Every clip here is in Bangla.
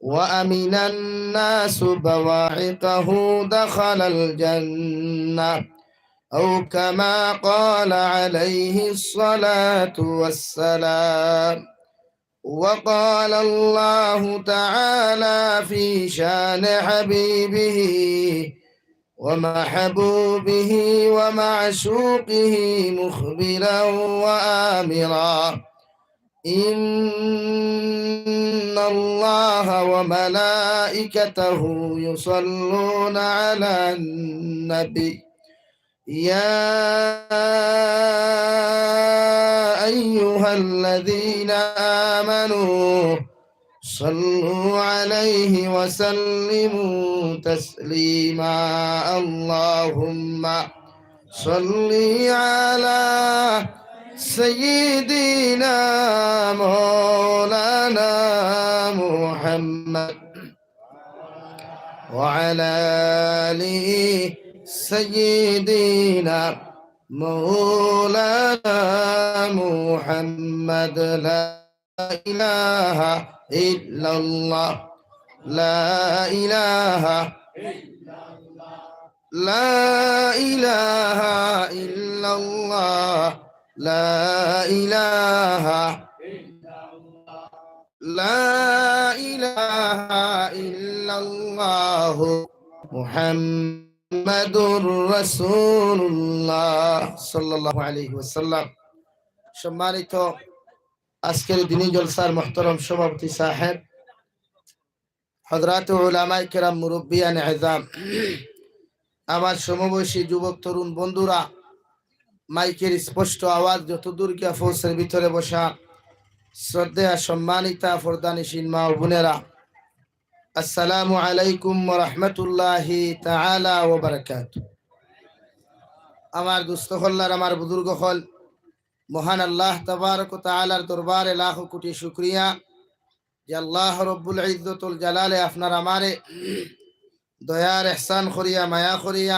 وأمن الناس بواعقه دخل الجنة أو كما قال عليه الصلاة والسلام. وقال الله تعالى في شان حبيبه ومحبوبه ومعشوقه مخبرا وآمرا: إن الله وملائكته يصلون على النبي يا أيها الذين آمنوا صلوا عليه وسلموا تسليما. اللهم صل على سيدنا مولانا محمد وعلى آله سيدنا مولانا محمد. لا إله إلا الله لا إله لا إله إلا الله لا إله لا إله إلا الله محمد رسول الله صلى الله عليه وسلم। সম্মানিত আজকের দিনী জলসার মুহতারাম সভাপতি সাহেব, হযরত উলামায়ে কেরাম, মুরব্বিয়ান ইজাম, আমার সমবয়সী যুবক তরুণ বন্ধুরা, মাইকের স্পষ্ট আওয়াজ যতদূর গিয়া ফৌসের ভিতরে বসা শ্রদ্ধেয়া সম্মানিতা ফরদানিশীন মা ও বোনেরা, আসসালামু আলাইকুম ওয়া রাহমাতুল্লাহি তাআলা ওয়া বারাকাতুহু। আমার দুস্থ হল্লার, আমার বুজুর্গ হল, মহান আল্লাহ তাবারক ওয়া তাআলার দরবারে লাখ কোটি শুকরিয়া যে আল্লাহ রব্বুল ইজ্জতুল জালালে আপনার আমারে দয়ার ইহসান করিয়া মায়া করিয়া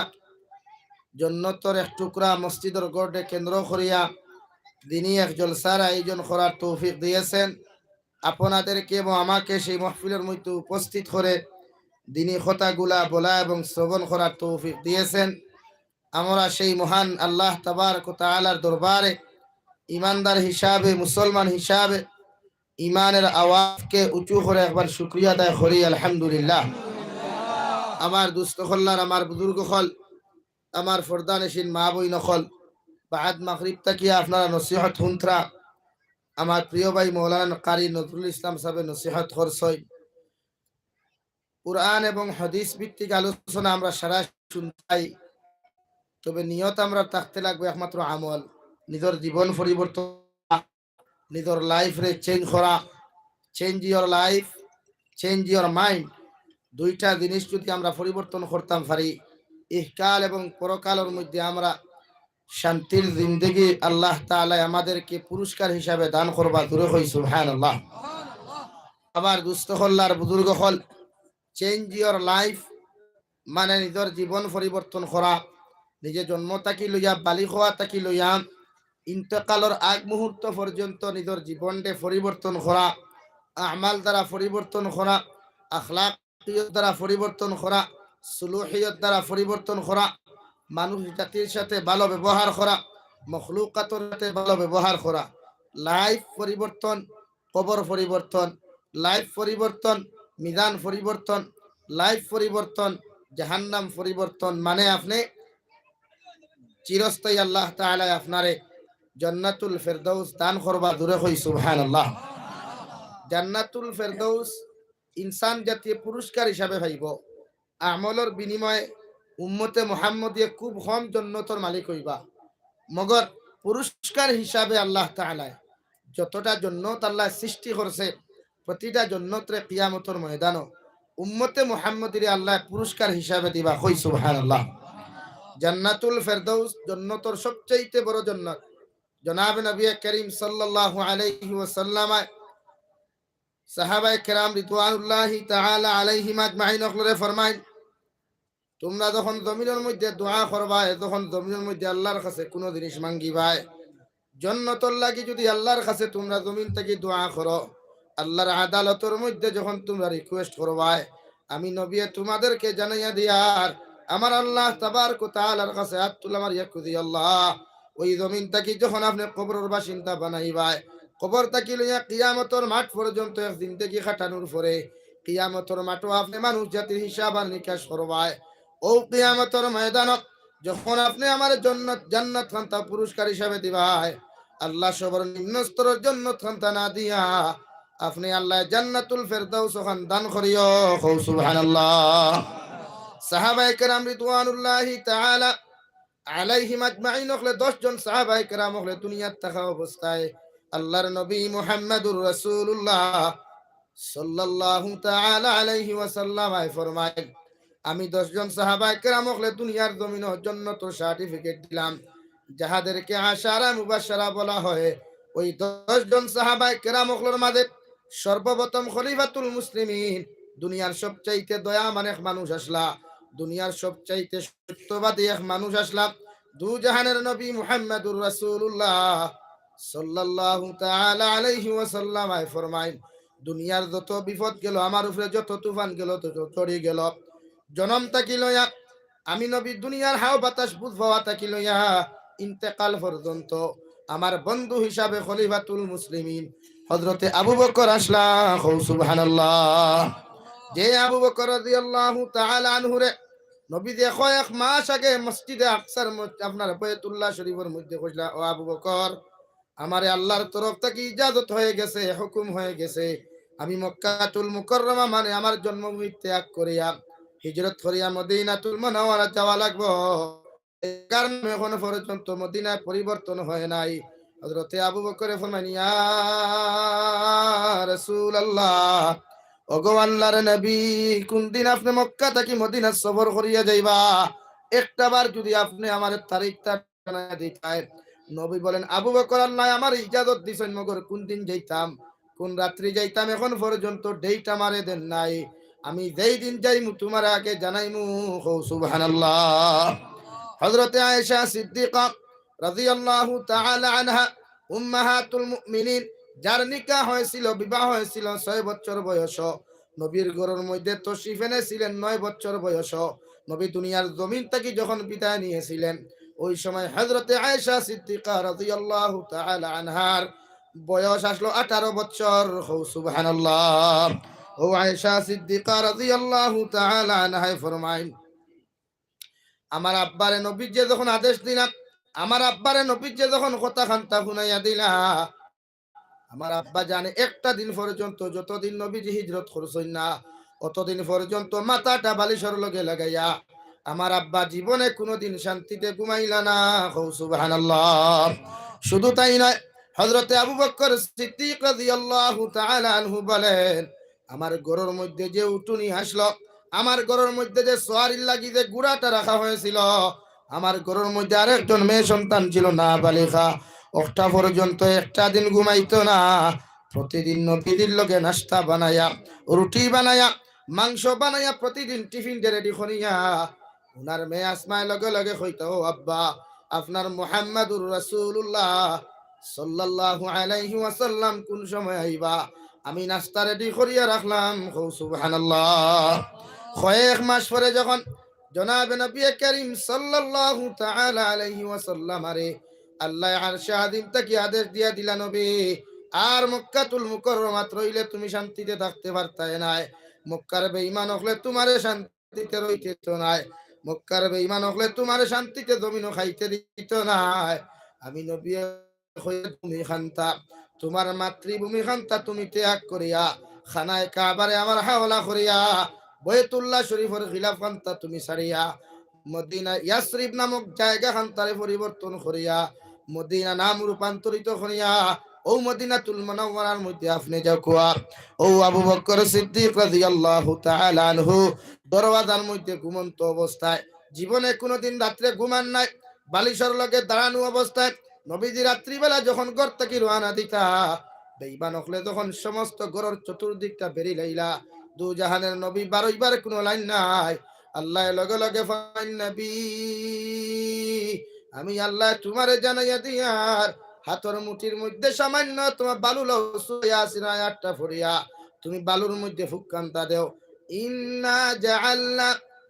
জন্নতর এক টুকরা মসজিদের গড়ে কেন্দ্র করিয়া দিনী এক জলসার আয়োজন করার তৌফিক দিয়েছেন। আপনাদেরকে এবং আমাকে সেই মাহফিলের মধ্যে উপস্থিত করে দিনী কথাগুলা বলা এবং শ্রবণ করার তৌফিক দিয়েছেন। আমরা সেই মহান আল্লাহ তাবারক ওয়া তাআলার দরবারে ইমানদার হিসাবে, মুসলমান হিসাবে ইমানের আওয়াজকে উঁচু করে একবার শুকরিয়া আদায় করি আলহামদুলিল্লাহ। আমার দুস্থ হল্লার, আমার বুজুর্গ হল, আমার ফরদানিশীন মা বই নকল, বাদ মাগরিব তাকিয়া আপনারা নসিহত হুনত্রা আমার প্রিয় ভাই মৌলানা কারি নজরুল ইসলাম সাহেব নসিহত করছই। কুরআন এবং হাদিস ভিত্তিক আলোচনা আমরা সারা শুনতাই, তবে নিয়ত আমরা থাকতে লাগবে একমাত্র আমল, নিজের জীবন পরিবর্তন, নিজের লাইফ রে চেঞ্জ করা। Change your life, change your mind, দুইটা জিনিস যদি আমরা পরিবর্তন করতাম পারি, ইহকাল এবং পরকালের মধ্যে আমরা শান্তির জিন্দেগি আল্লাহ তাআলা আমাদেরকে পুরস্কার হিসাবে দান করবা। দূরে হই সুবহানাল্লাহ। আমার দুস্থ হল্লার, বুজুর্গ হল, চেঞ্জ ইওর লাইফ মানে নিজের জীবন পরিবর্তন করা। নিজে জন্ম থাকি লইয়া বালিগ হওয়া থাকি লইয়া ইন্তেকালের আগ মুহূর্ত পর্যন্ত নিজের জীবনকে পরিবর্তন করা, আমাল দ্বারা পরিবর্তন করা, আখলাকিয়ত দ্বারা পরিবর্তন করা, সুলুহিয়ত দ্বারা পরিবর্তন করা, মানুষ জাতির সাথে ভালো ব্যবহার করা, মখলুকাতের সাথে ভালো ব্যবহার করা। লাইফ পরিবর্তন, কবর পরিবর্তন, লাইফ পরিবর্তন, মিজান পরিবর্তন, লাইফ পরিবর্তন, জাহান্নাম পরিবর্তন। মানে আপনি চিরস্থায়ী আল্লাহ তাআলা আপনারে জান্নাতুল ফেরদৌস দান করবা। দূরে হই সুবহানাল্লাহ। জান্নাতুল ফেরদৌস ইনসান জাতীয় পুরস্কার হিসাবে ভাইব। আমলের বিনিময়ে উম্মতে মুহাম্মদিয়ে খুব কম জান্নাতের মালিক হইবা, মগর পুরস্কার হিসাবে আল্লাহ তাআলা যতটা জান্নাত আল্লাহ সৃষ্টি করছে, প্রতিটা জান্নাতরে কিয়ামতের ময়দানে উম্মতে মুহাম্মদিরে আল্লাহ পুরস্কার হিসাবে দিবা। হই সুবহানাল্লাহ। জান্নাতুল ফেরদৌস জান্নাতের সবচেয়ে বড় জান্নাত। জনাব নবী করিম সাল্লাল্লাহু আলাইহি ওয়াসাল্লাম সাহাবায়ে কেরাম রিদওয়ানুল্লাহি তাআলা আলাইহিম আজমাইন ওগুলোরে ফরমায়, তোমরা যখন জমিনের মধ্যে দোয়া করবা, তখন জমিনের মধ্যে আল্লাহর কাছে কোনো জিনিস মাঙ্গিবা, জান্নাতুল লাগি যদি আল্লাহর কাছে তোমরা জমিন থেকে দোয়া করো, আল্লাহর আদালতের মধ্যে যখন তোমরা রিকোয়েস্ট করবাই, আমি নবী তোমাদেরকে জানাইয়া দিয়ার আমার আল্লাহ তাবারক ওয়া তাআলার কাছে হাত তুলে আমার ইয়াকুদি আল্লাহ, ওই জমিনটাকে যখন আপনি কবরের বাসিন্দা বানাইবাই, কবর তাকি লইয়া কিয়ামতের মাঠ পর্যন্ত এক জিন্দেগি খাটানোর পরে কিয়ামতের মাঠও আপনি মানুষ জাতির হিসাব আর নিকাশ করবাই। ও কিয়ামতের ময়দানত যখন আপনি আমার জান্নাত জান্নাত খান্তা পুরস্কার হিসাবে দিবাই, আল্লাহ সবার নিম্ন স্তরের জান্নাত খান্তা না দিয়া আপনি আল্লাহ জান্নাতুল ফেরদাউস ওখান দান করিও। সুবহানাল্লাহ। সাহাবায়ে কেরাম রিদওয়ানুল্লাহি তাআলা আলাইহিম আজমাইন হলে 10 জন সাহাবায়ে কেরাম হলে দুনিয়ার থাকা অবস্থায় আল্লাহর নবী মুহাম্মদুর রাসূলুল্লাহ সাল্লাল্লাহু তাআলা আলাইহি ওয়াসাল্লাম ফরমায়, আমি 10 জন সাহাবায়ে কেরাম হলে দুনিয়ার জমিনে জান্নাতের সার্টিফিকেট দিলাম, যাহাদেরকে আশারা মুবাশশারা বলা হয়। ওই 10 জন সাহাবায়ে কেরাম হলের মাঝে সর্বপ্রথম খলিফাতুল মুসলিমিন, দুনিয়ার সবচাইতে দয়ামান এক মানুষ আসলা, দুনিয়ার সবচাইতে সত্যবাদী এক মানুষ আসলা, দু জাহানের নবী মুহাম্মদুর রাসূলুল্লাহ সাল্লাল্লাহু তাআলা আলাইহি ওয়াসাল্লাম ফরমায়, দুনিয়ার যত বিপদ গেল, আমার উপরে যত তুফান গেল, তত চড়ি গেল, জনম তাকি লইয়া আমি নবী দুনিয়ার হাও বাতাস বুঝ পাওয়া তাকি লইয়া ইন্তেকাল পর্যন্ত আমার বন্ধু হিসাবে খলিফাতুল মুসলিমিন হযরতে আবু বকর আসলা। সুবহানাল্লাহ। যে আবু বকর রাদিয়াল্লাহু তাআলা আনহু রে নবী দেখো এক মাস আগে মসজিদে আকসার আপনার বাইতুল্লাহ শরীফের মধ্যে কইলা, ও আবু বকর, আমারে আল্লাহর তরফ থেকে ইজাজত হয়ে গেছে, হুকুম হয়ে গেছে, আমি মক্কাতুল মুকাররমা মানে আমার জন্মভূমি ত্যাগ করিয়া হিজরত করিয়া মদিনাতুল মুনাওয়ারা যাওয়া লাগবো। এই কারণে এখন পর্যন্ত মদিনায় পরিবর্তন হয় নাই। হযরতে আবু বকর ফরমানি, ইয়া রাসূলুল্লাহ, ওগো আল্লাহর নবী, কোন দিন আপনি মক্কা থেকে মদিনা সফর করিয়া যাইবা, একটা বার যদি আপনি আমার তারিখটা জানাইয়া দিতেন। নবী বলেন, আবু বকর, আল্লাহ আমার ইজাজত দিছেন, মগর কোন দিন যাইতাম, কোন রাত্রি যাইতাম, এখন পর্যন্ত ডেট আমারে দেন নাই, আমি যেই দিন যাইমু তোমার আগে জানাইমু। সুবহানাল্লাহ। হযরতে আয়েশা সিদ্দিকা রাদিয়াল্লাহু তাআলা আনহা উম্মাহাতুল মুমিনিন, যার নিকাহ হয়েছিল, বিবাহ হয়েছিল 6 বছর বয়স, নবীর ঘরের মধ্যে তশরিফ এনেছিলেন 9 বছর বয়স, নবী দুনিয়ার জমিন থেকে যখন বিদায় নিয়েছিলেন, ওই সময় হযরতে আয়েশা সিদ্দিকা রাদিয়াল্লাহু তাআলা আনহার বয়স আসলো 18 বছর। সুবহানাল্লাহ। ও আয়েশা সিদ্দিকা রাদিয়াল্লাহু তাআলা আনহা ফরমায়, আমার আব্বারে নবী যে যখন আদেশ দিলাম, আমার আব্বারে নবী যে যখন কথা খান্তা শুনাইয়া দিলা, আমার আব্বা জানে একটা দিন পর্যন্ত, যতদিন নবীজি হিজরত করছেন না, অতদিন পর্যন্ত মাথাটা বালিশের লগে লাগাইয়া আমার আব্বা জীবনে কোনোদিন শান্তিতে ঘুমাইলা না। সুবহানাল্লাহ। শুধু তাই নয়, হযরতে আবু বকর সিদ্দিক রাদিয়াল্লাহু তাআলা আনহু বলেন, আমার ঘরের মধ্যে যে উটুনি আসলো, আমার ঘরের মধ্যে যে সোয়ারির লাগি যে গুড়াটা রাখা হয়েছিল, আমার ঘরের মধ্যে আরেকজন মেয়ে সন্তান ছিল না বালিকা, ওটা পর্যন্ত একটা দিন ঘুমাইতো না। প্রতিদিন নবীর লগে নাস্তা বানায়া, রুটি বানায়া, মাংস বানায়া প্রতিদিন টিফিন রেডি করিয়া উনার মেয়ে আসমায় লগে লগে কইতো, ও আব্বা, আপনার মুহাম্মাদুর রাসূলুল্লাহ সাল্লাল্লাহু আলাইহি ওয়াসাল্লাম কোন সময় আইবা, আমি নাস্তা রেডি করিয়া রাখলাম। সুবহানাল্লাহ। কয়েক মাস পরে যখন জনাবে নবী করিম সাল্লাল্লাহু তাআলা আলাইহি ওয়াসাল্লাম আরে আল্লাহ আরশে আযীম থেকে আদেশ দিয়া দিলা, নবী আর মক্কাতুল মুকাররমাত রইলে তুমি শান্তিতে থাকতে পারতাই নাই, মক্কার বেঈমান হলে তোমারে শান্তিতে রইতে তো নাই, মক্কার বেঈমান হলে তোমারে শান্তিতে জমিনও খাইতে দিত নাই। আমি নবী হয়ে তুমি খান্তা, তোমার মাতৃভূমি খান্তা তুমি ত্যাগ করিয়া খানায় কাবারে আমার হাওলা করিয়া বাইতুল্লাহ শরীফের খিলাফ খান্তা তুমি ছাড়িয়া মদিনা ইয়াসরিব নামক জায়গা খান্তারে পরিবর্তন করিয়া মদিনা নাম রূপান্তরিত করিয়া ও মদিনাতুল মুনাওয়ারার মধ্যে আপনি যাও কুয়া। ও আবু বকর সিদ্দিক রাদিয়াল্লাহু তাআলা আনহু দরওয়াজার মধ্যে ঘুমন্ত অবস্থায়, জীবনে কোনোদিন রাত্রে ঘুমান নাই, বালিশের লগে দাঁড়ানো অবস্থায় নবীজি রাত্রিবেলা যখন ঘর থেকে রওনা দিতা, বেঈমান হলে তখন সমস্ত ঘরের চতুর্দিকটা বেরি লাইলা, দু জাহানের নবী বারবার কোনো লাইন নাই, আল্লাহ লগে লগে ফাইন নবী, আমি আল্লাহ তোমারে জানাইয়া দিয়ার হাতর মুঠির মধ্যে সামান্য তোমার বালু লও ইয়াসিন আয়াতটা পড়িয়া তুমি বালুর মধ্যে ফুক্কান্তা দেও ইন্না জাআলনা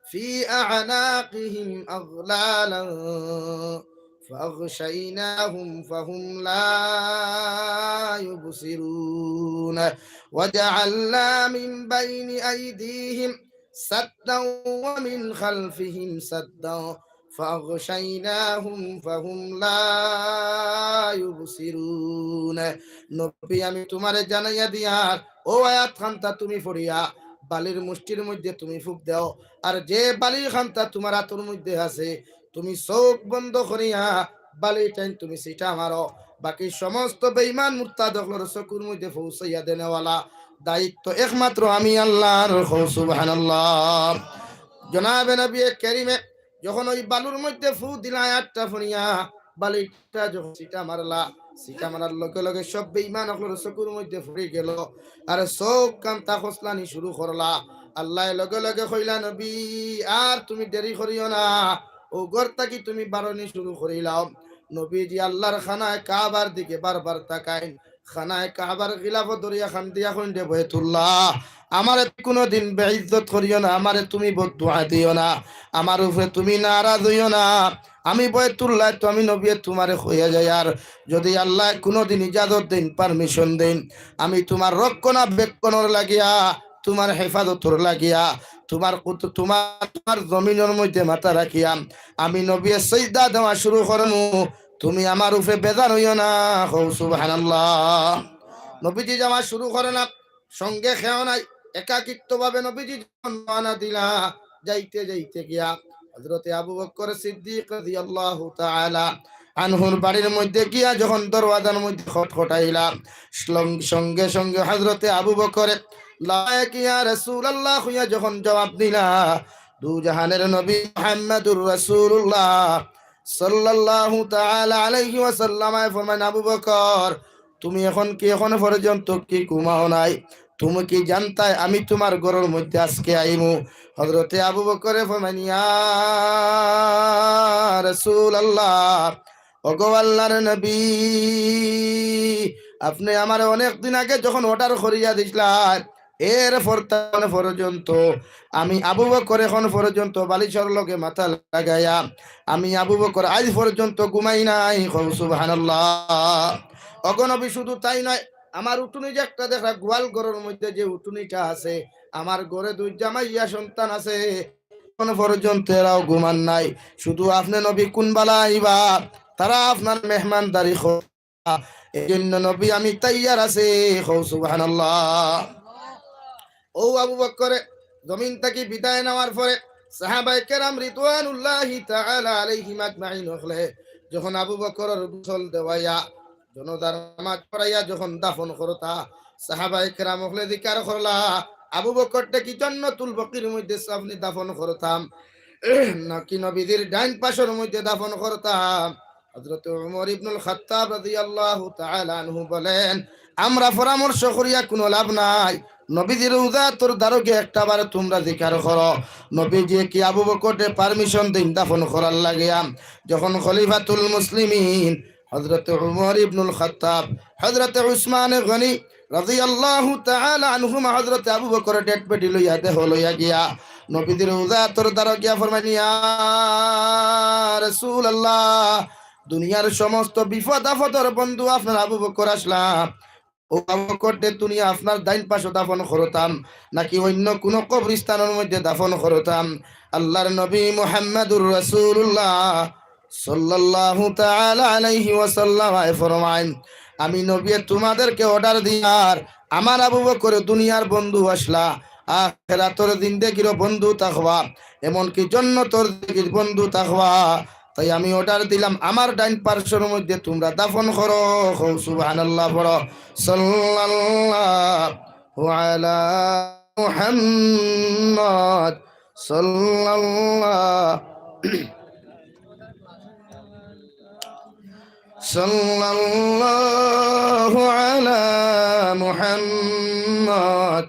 ফি আ'নাকিহিম আগলালান فأغشيناهم فهم لا يبصرون وجعلنا من بين أيديهم سدا ومن خلفهم سدا فأغشيناهم فهم لا يبصرون নবী আমি তোমারে জানাইয়া দিয়ার ও আয়াত খানটা তুমি পড়িয়া বালির মুষ্টির মধ্যে তুমি ফুক দাও আর যে বালির খানটা তোমার হাতের মধ্যে আছে তুমি চোখ বন্ধ করিয়া বালি টাইম তুমি সেটা মারো বাকি সমস্ত বেঈমান মুরতাদ হলোর চকুর মধ্যে পৌঁছাইয়া দেনেওয়ালা দায়িত্ব একমাত্র আমি আল্লাহর। সুবহানাল্লাহ। জনাবে নবী কারীমে যখন ওই বালুর মধ্যে ফু দিলা আয়াতটা ফুনিয়া বালিটা যখন সিটা মারলা সিটা মারার লগে লগে সব বেঈমান হলোর চকুর মধ্যে ফুরে গেল আর চোখ কান্তা খসলানি শুরু করলা। আল্লাহ লগে লগে কইলা নবী আর তুমি দেরি করিও না ও গর্তা কি তুমি বারণি শুরু করিলাম। নবীজি আল্লাহর খানায় কাবার দিকে বারবার তাকায় খানায় কাবার গিলাফ দরিয়া খান দিয়া কইন্ডে বয়তুল্লাহ আমারে কোনোদিন বেইজ্জত করিও না আমারে তুমি বদদুয়া দিও না আমার উপরে তুমি নারাজ হইও না আমি বয়তুল্লাহ তো আমি নবী তোমারে হইয়া যাই আর যদি আল্লাহ কোনোদিন ইজাজত দেন পারমিশন দেন আমি তোমার রক্ষণাবেক্ষণের লাগিয়া তোমার হেফাজতর লাগিয়া তোমার তোমার জমিনের মধ্যে মাথা রাখিয়া আমি নবী সিজদা দেওয়া শুরু করমু তুমি আমার উপরে বেজার হইও না। সুবহানাল্লাহ। নবীজি যাওয়া শুরু করে না সঙ্গে খেও নাই একাকিত্ব ভাবে নবীজি রওনা দিলা যাইতে যাইতে গিয়া হযরতে আবু বকর সিদ্দিক রাদিয়াল্লাহু তাআলা আনহুর বাড়ির মধ্যে গিয়া যখন দরওয়াজার মধ্যে খটখটাইলা সঙ্গে সঙ্গে হযরতে আবু বকর লাইক ইয়া রাসূলুল্লাহ হইয়া যখন জবাব দিলা দু জাহানের নবী মুহাম্মদুর রাসূলুল্লাহ সাল্লাল্লাহু তাআলা আলাইহি ওয়াসাল্লাম ফরমান আবু বকর তুমি এখন পর্যন্ত কি ঘুমাও নাই তুমি কি জানতাই আমি তোমার ঘরের মধ্যে আজকে আইমু। হযরতে আবু বকর ফরমান ইয়া রাসূলুল্লাহ ওগো আল্লাহর নবী আপনি আমার অনেক দিন আগে যখন অর্ডার করিয়া দিছিলেন এর পর্যন্ত আমি আবু বকর এখন পর্যন্ত বালিশের লগে মাথা লাগাইয়া আমি আবু বকর আজ পর্যন্ত ঘুমাই নাই। সুবহানাল্লাহ। অগনবী শুধু তাই নয় আমার উঠুনি যে একটা দেখা গোয়াল ঘরের মধ্যে যে উঠুনিটা আছে আমার ঘরে দুই জামাইয়া সন্তান আছে এখন পর্যন্ত এরাও ঘুমান নাই। শুধু আপনি নবী কোন বালা আইবা তারা আপনার মেহমানদারি এই জন্য নবী আমি তৈয়ার আছে। সুবহানাল্লাহ। ও আবু বকর জমিন থেকে বিদায় নেওয়ার পরে সাহাবায়ে কেরাম রিদওয়ানুল্লাহি তাআলা আলাইহিম আজমাইন হলে যখন আবু বকরের গোসল দেওয়াইয়া জনতার নামাজ পড়াইয়া যখন দাফন করতা সাহাবায়ে কেরাম হলে জিকির করলা আবু বকরটা কি জান্নাতুল বাকির মধ্যে আপনি দাফন করতাম নাকি নবীদের ডাইন পাশের মধ্যে দাফন করতাম। হযরত ওমর ইবনুল খাত্তাব রাদিয়াল্লাহু তাআলা আনহু বলেন আমরা পরামর্শ করিয়া কোনো লাভ নাই নবীজির উযাতর দারোগে একটাবার তোমরা জিকির করো। নবীজি কি আবু বকরকে পারমিশন দেন দাফন করার লাগিয়া যখন খলিফাতুল মুসলিমিন হযরত ওমর ইবনুল খাত্তাব হযরত উসমান গনি রাদিয়াল্লাহু তাআলা আনহুমা হযরত আবু বকর ডেড পেটি লইয়া দেহ লইয়া গিয়া নবীজির উযাতর দারোগিয়া ফরমাইয়া ইয়া রাসূলুল্লাহ দুনিয়ার সমস্ত বিপদ আপদের বন্ধু আপনার আবু বকর আসলাম ও আবু বকরকে দুনিয়া আপনার ডাইন পাশে দাফন করতাম নাকি অন্য কোন কবরস্থানের মধ্যে দাফন করতাম। আল্লাহর নবী মুহাম্মদুর রাসূলুল্লাহ সাল্লাল্লাহু তাআলা আলাইহি ওয়াসাল্লাম ফরমায়েন আমি নবী তোমাদেরকে অর্ডার দিয়ার আমার আবু বকর দুনিয়ার বন্ধু আসলা আখিরাতের জিন্দেগির বন্ধু তাকওয়া এমনকি জান্নাতের জিন্দেগির বন্ধু তাকওয়া তাই আমি অর্ডার দিলাম আমার ডাইন পার্শ্বের মধ্যে তোমরা দাফন করো। সুবহানাল্লাহ পড়ো সাল্লাল্লাহু আলা মুহাম্মদ সাল্লাল্লাহু আলা মুহাম্মদ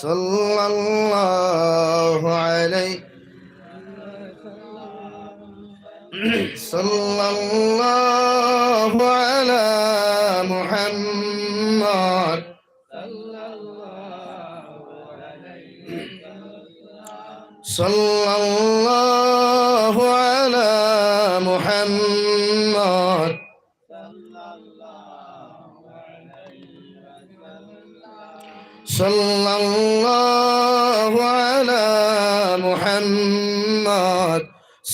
সাল্লাল্লাহু আলাইহি সাল্লাল্লাহু আলা সাল্লাল্লাহু আলা মুহাম্মদ সাল্লাল্লাহু আলা মুহাম্মদ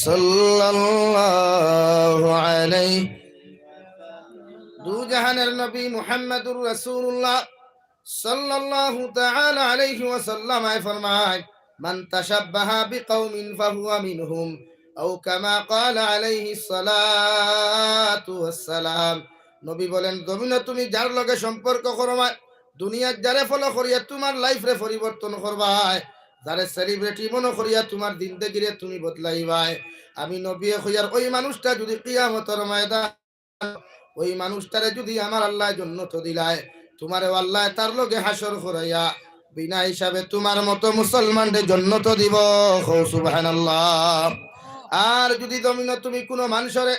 সাল্লাল্লাহু আলাইহি দু জাহানের নবী মুহাম্মদুর রাসূলুল্লাহ সাল্লাল্লাহু তাআলা আলাইহি ওয়াসাল্লাম ফরমায় মান তাশাব্বাহা বিকওমিন ফাহুয়া মিনহুম আও কামা ক্বালা আলাইহি সালাতু ওয়াসসালাম। নবী বলেন জমিনে তুমি যার লগে সম্পর্ক করবা দুনিয়ার যারে ফলো করিয়া তোমার লাইফ রে পরিবর্তন করবাই, যারে সেলিব্রিটি মনে করিয়া তোমার জিন্দেগিরে তুমি বদলাইবাই, আমি নবী হইয়ার ওই মানুষটা যদি কিয়ামতের ময়দান ওই মানুষটারে যদি আমার আল্লাহ জান্নাত দিলায় তোমারে আল্লাহ তার লগে হাসর করাইয়া বিনা হিসাবে তোমার মতো মুসলমানদের জান্নাত দিব। সুবহানাল্লাহ। আর যদি জমিনে তুমি কোনো মানুষরে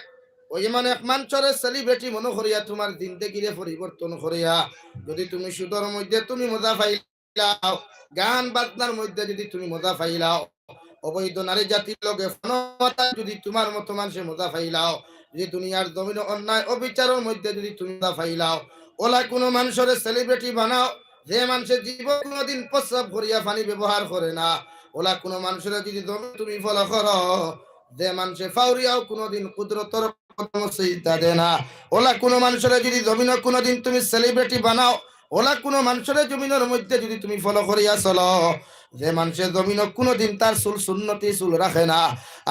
ওই মানে এক মানুষরে সেলিব্রিটি মনে করিয়া তোমার জিন্দেগিরে পরিবর্তন করিয়া যদি তুমি সুদর মধ্যে তুমি মজা পাইলাও, গান বাজনার মধ্যে যদি তুমি মজা পাইলাও, অবৈধ নারী জাতির লগে যদি তোমার মতো মানুষের মজা পাইলাও, যে দুনিয়ার জমিনে অন্যায় অবিচারের মধ্যে যদি তুমি মজা পাইলাও, ওলা কোনো মানুষের সেলিব্রিটি বানাও যে মানুষের জীবন কোনোদিন প্রস্রাব করিয়া পানি ব্যবহার করে না, ওলা কোনো মানুষের যদি তুমি ফলো করো যে মানুষের ফাউরিয়াও কোনোদিন কুদরতর সিজদা দেয় না, ওলা কোনো মানুষের যদি জমিনে কোনোদিন তুমি সেলিব্রিটি বানাও, ওলা কোনো মানুষের জমিনের মধ্যে যদি তুমি ফলো করিয়া চলো যে মানুষের জমিনে কোনোদিন তার চুল সুন্নতি চুল রাখে না,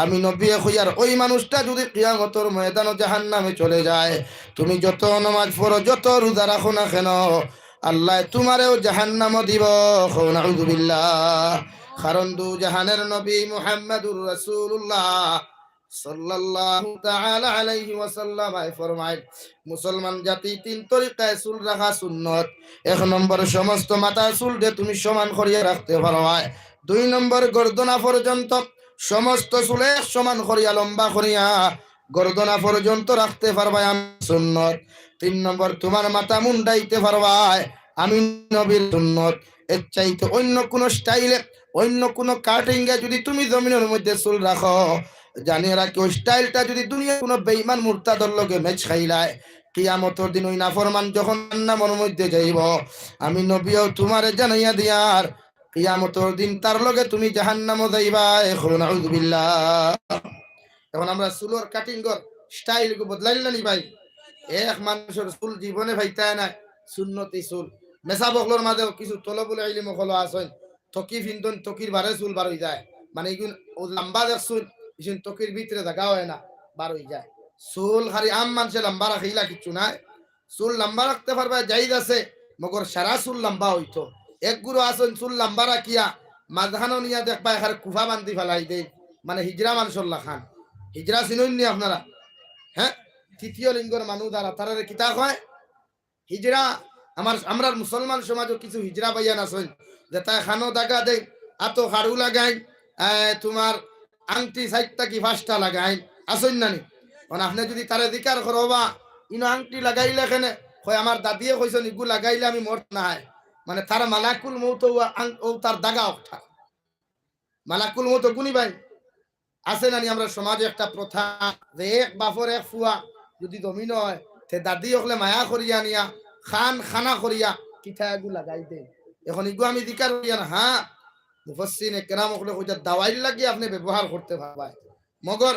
আমি নবী হইয়ার ওই মানুষটা যদি কিয়ামতের ময়দানে জাহান্নামে চলে যায়, তুমি যত নামাজ পড়ো যত রোজা রাখো না কেন আল্লাহ তোমারেও জাহান্নাম দিব। নাউযুবিল্লাহ। কারণ দু জাহানের নবী মুহাম্মদুর রাসূলুল্লাহ সাল্লাল্লাহু তাআলা আলাইহি ওয়াসাল্লাম ফরমায় মুসলমান জাতি তিন তরিকায় চুল রাখা সুন্নত। এক নম্বর সমস্ত মাথার চুল দিয়ে তুমি সমান করিয়া রাখতে পারবা। দুই নম্বর গর্দনা পর্যন্ত সমস্ত চুলে সমান করিয়া লম্বা করিয়া গর্দনা পর্যন্ত রাখতে পারবা আমি সুন্নত। তিন নম্বর তোমার মাথা মুন্ডাইতে পারবা আমি নবীর সুন্নত। এর চাইতে অন্য কোন স্টাইলে অন্য কোন কাটিংয়ে যদি তুমি জমিনের মধ্যে চুল রাখো জানিয়ে রাখি ওই স্টাইলটা যদি দুনিয়া কোনো বেঈমান মুরতাদর লগে ম্যাচ খাইলায় কিয়ামতের দিন ওই নাফরমান যখন জাহান্নামের মধ্যে যাইব আমি নবীও তোমারে জানাইয়া দিয়ার কিয়ামতের দিন তার লগে তুমি জাহান্নামে যাইবা। এখন নাউযুবিল্লাহ। এখন আমরা চুলের কাটিং কর স্টাইল গো বদলাইলা নি ভাই, এক মানুষের চুল জীবনে ভাইতায় না সুন্নতি চুল। মেসা বকলর মাঝে কিছু তলবুল ইলম হলো আছেন তকি ফিন্দন তকির বারে চুল বার হয়ে যায়, মানে এগুন ও লম্বা দেখ চুল ইসুন তকির ভিতরে জায়গা হয় না বার হয়ে যায়। চুল খালি আম মানুষে লম্বা রাখিলা কিছু নাই, চুল লম্বা রাখতে পারবা জায়েজ আছে, মগর সারা চুল লম্বা হইতো। এক গুরু আছেন চুল লম্বা রাখিয়া মাঝখানো নিয়া দেখবা এখানে কুফা বান্ধি ফেলাই দেয়, মানে হিজরা মানুষল্লা খান। হিজরা চিনুন নি আপনারা? হ্যাঁ, তৃতীয় লিঙ্গর মানুষ দ্বারা তারা কিতা হয় হিজরা। আমরা মুসলমান সমাজও কিছু হিজরা বাইয়ান আছেন যে তাই খানো দাগা দেয় আতো হাড়ু লাগাই তোমার আংটি সাইটটা কি ফাঁসটা লাগাই আসেন নানি। মানে আপনি যদি তারে দিকার করো বা ইনো আংটি লাগাইলে এখানে হয় আমার দাদিয়ে কইছেন ইগু লাগাইলে আমি মর না হয়, মানে তার মালাকুল মৌত ও তার দাগা ওঠা মালাকুল মৌত গুনি ভাই আছে নানি। আমরা সমাজে একটা প্রথা যে এক বাপর এক ফুয়া যদি জমিন হয় তে দাদি হলে মায়া করিয়া নিয়া খান খানা করিয়া কিঠা এগু লাগাই দে। এখন ইগু আমি দিকার করিয়া না হ্যাঁ মুফাসসির কেরাম হলে কইটা দাওয়াই লাগিয়ে আপনি ব্যবহার করতে পারবেন। মগর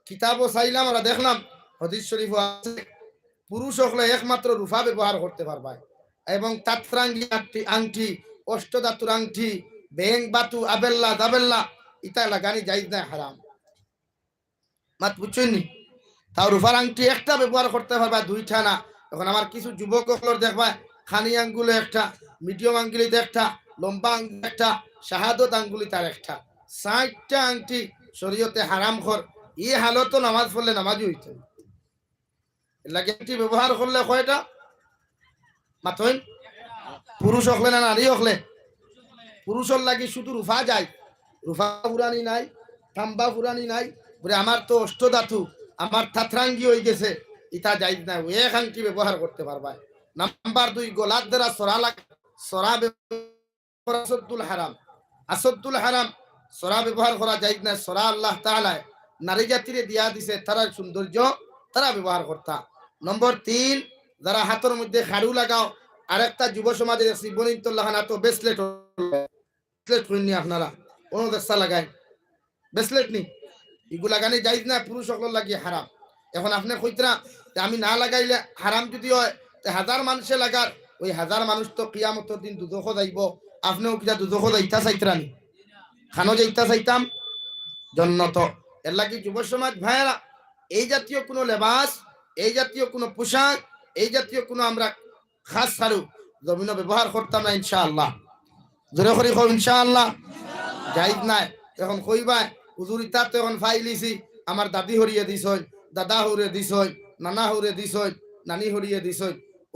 কিতাবও চাইলাম আমরা দেখলাম হাদিস শরীফ আছে পুরুষ হলে একমাত্র রূপা ব্যবহার করতে পারবে এবং তাতরাঙ্গি আংটি অষ্টধাতুর আংটি বেং বাতু আবেল্লা দাবেল্লা ইটা লাগানি জায়েজ না, হারাম। মাত বুঝছেন নি? তাও রূপার আংটি একটা ব্যবহার করতে পারবা দুইটা না। এখন আমার কিছু যুবক দেখবা খানি আঙ্গুলে একটা, মিডিয়াম আঙ্গুলিতে একটা, লম্বা আঙ্গুলি একটা, শাহাদত আঙ্গুলি তার একটা, ৬০টা আংটি শরীয়তে হারাম কর। ই হালত নামাজ পড়লে নামাজই হইতে লাগে। আংটি ব্যবহার করলে কয়টা মাথইন? পুরুষ হকলে না নারী হকলে? পুরুষের লাগি শুধু রূপা যায়, রূপা ফুরানি নাই, তাম্বা ফুরানি নাই, বলে আমার তো অষ্টধাতু আমার থাতরাঙ্গি হয়ে গেছে, ইটা যাইজ না, এক আংটি ব্যবহার করতে পারবা। নাম্বার 2 গলার দ্বারা সরা লাগে, সরা আসাদুল হারাম। আসাদুল হারাম সরা ব্যবহার করা যায় না। সরা আল্লাহ তাআলা নারী জাতিরে দিয়া দিছে, তারা সৌন্দর্য তারা ব্যবহার করতা। নম্বর 3, যারা হাতের মধ্যে খাড়ু লাগাও, আরেকটা যুব সমাজের শিবনীতুল্লাহ হাত ব্রেসলেট ব্রেসলেট কইনি আপনারা কোন দস্তা লাগায় ব্রেসলেট নি, এগুলো লাগানি যাইজ না, পুরুষ সকল লাগিয়ে হারাম। এখন আপনি কইতরা আমি না লাগাইলে হারাম যদি হয়, হাজার মানুষে লাগার, ওই হাজার মানুষ তো কিয়ামতের দিন দুদক যাইব, আপনিও কিনা দুদক যাইতা চাইতরানি, খানো যাইতা চাইতাম জন্নত। এর লাগি যুব সমাজ ভাইয়েরা, এই জাতীয় কোনো লেবাস, এই জাতীয় কোনো পোশাক, এই জাতীয় কোনো আমরা খাস সারু জমিন ব্যবহার করতাম না ইনশাআল্লাহ। জোরে করে কও ইনশাআল্লাহ। যাইজ নাই এখন কইবা হুজুর ইতা তো এখন ফাইলিছি, আমার দাদি হরিয়ে দিছ, দাদা হরিয়ে দিছ, নানা হরিয়ে দিছ, নানি হরিয়ে দিছ,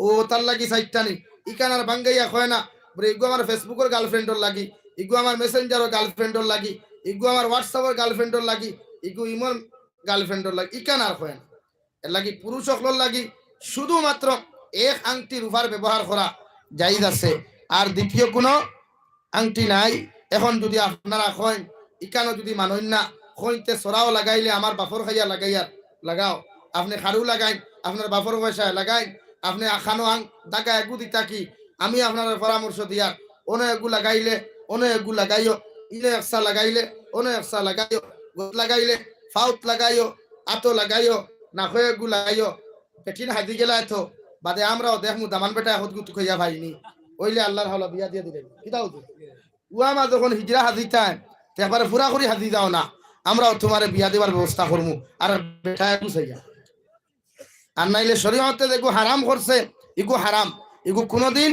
ও তার লাগি চাইটানি ইকান আর বাঙ্গাইয়া কয় না বলে ইগু আমার ফেসবুকের গার্লফ্রেন্ডর লাগি, ইগু আমার মেসেঞ্জারের গার্লফ্রেন্ডর লাগি, ইগু আমার হোয়াটসঅ্যাপের গার্লফ্রেন্ডর লাগি, ইগু ইমোর গার্লফ্রেন্ডর লাগি, ইকান আর কয় না। এর লাগি পুরুষ সকলের লাগি শুধুমাত্র এক আংটি রূপার ব্যবহার করা জায়েজ আছে, আর দ্বিতীয় কোনো আংটি নাই। এখন যদি আপনারা কইন ইকানো যদি মানইন না, কইতে সরাও লাগাইলে আমার বাপর খাইয়া লাগাইয়া লাগাও, আপনি খারু লাগাইন আপনার বাপর পয়সায় লাগাইন, আপনি আখানো আং দাগা এগু দিতা কি, আমি আপনার পরামর্শ দিয়া অনে এগু লাগাইলে অনে এগু লাগাইও, ইলে একসা লাগাইলে অনে একসা লাগাইও, গোট লাগাইলে ফাউত লাগাইও, আতো লাগাইও, না হয়ে এগু লাগাইও, পেটিন হাজি গেলা এত বাদে আমরাও দেখমু দামান বেটা হদগুত কইয়া ভাইনি ওইলে আল্লাহর হাওলা বিয়া দিয়ে দিলেন কিতাও তো উয়ামা যখন হিজরা হাজিতায় একবারে পুরা করে হাজি যাও না, আমরাও তোমার বিয়া দেবার ব্যবস্থা করবো, আর বেটা গুছাইয়া। আর নাইলে শরীয়তে দেখো হারাম করছে, ইগু হারাম, ইগু কোনোদিন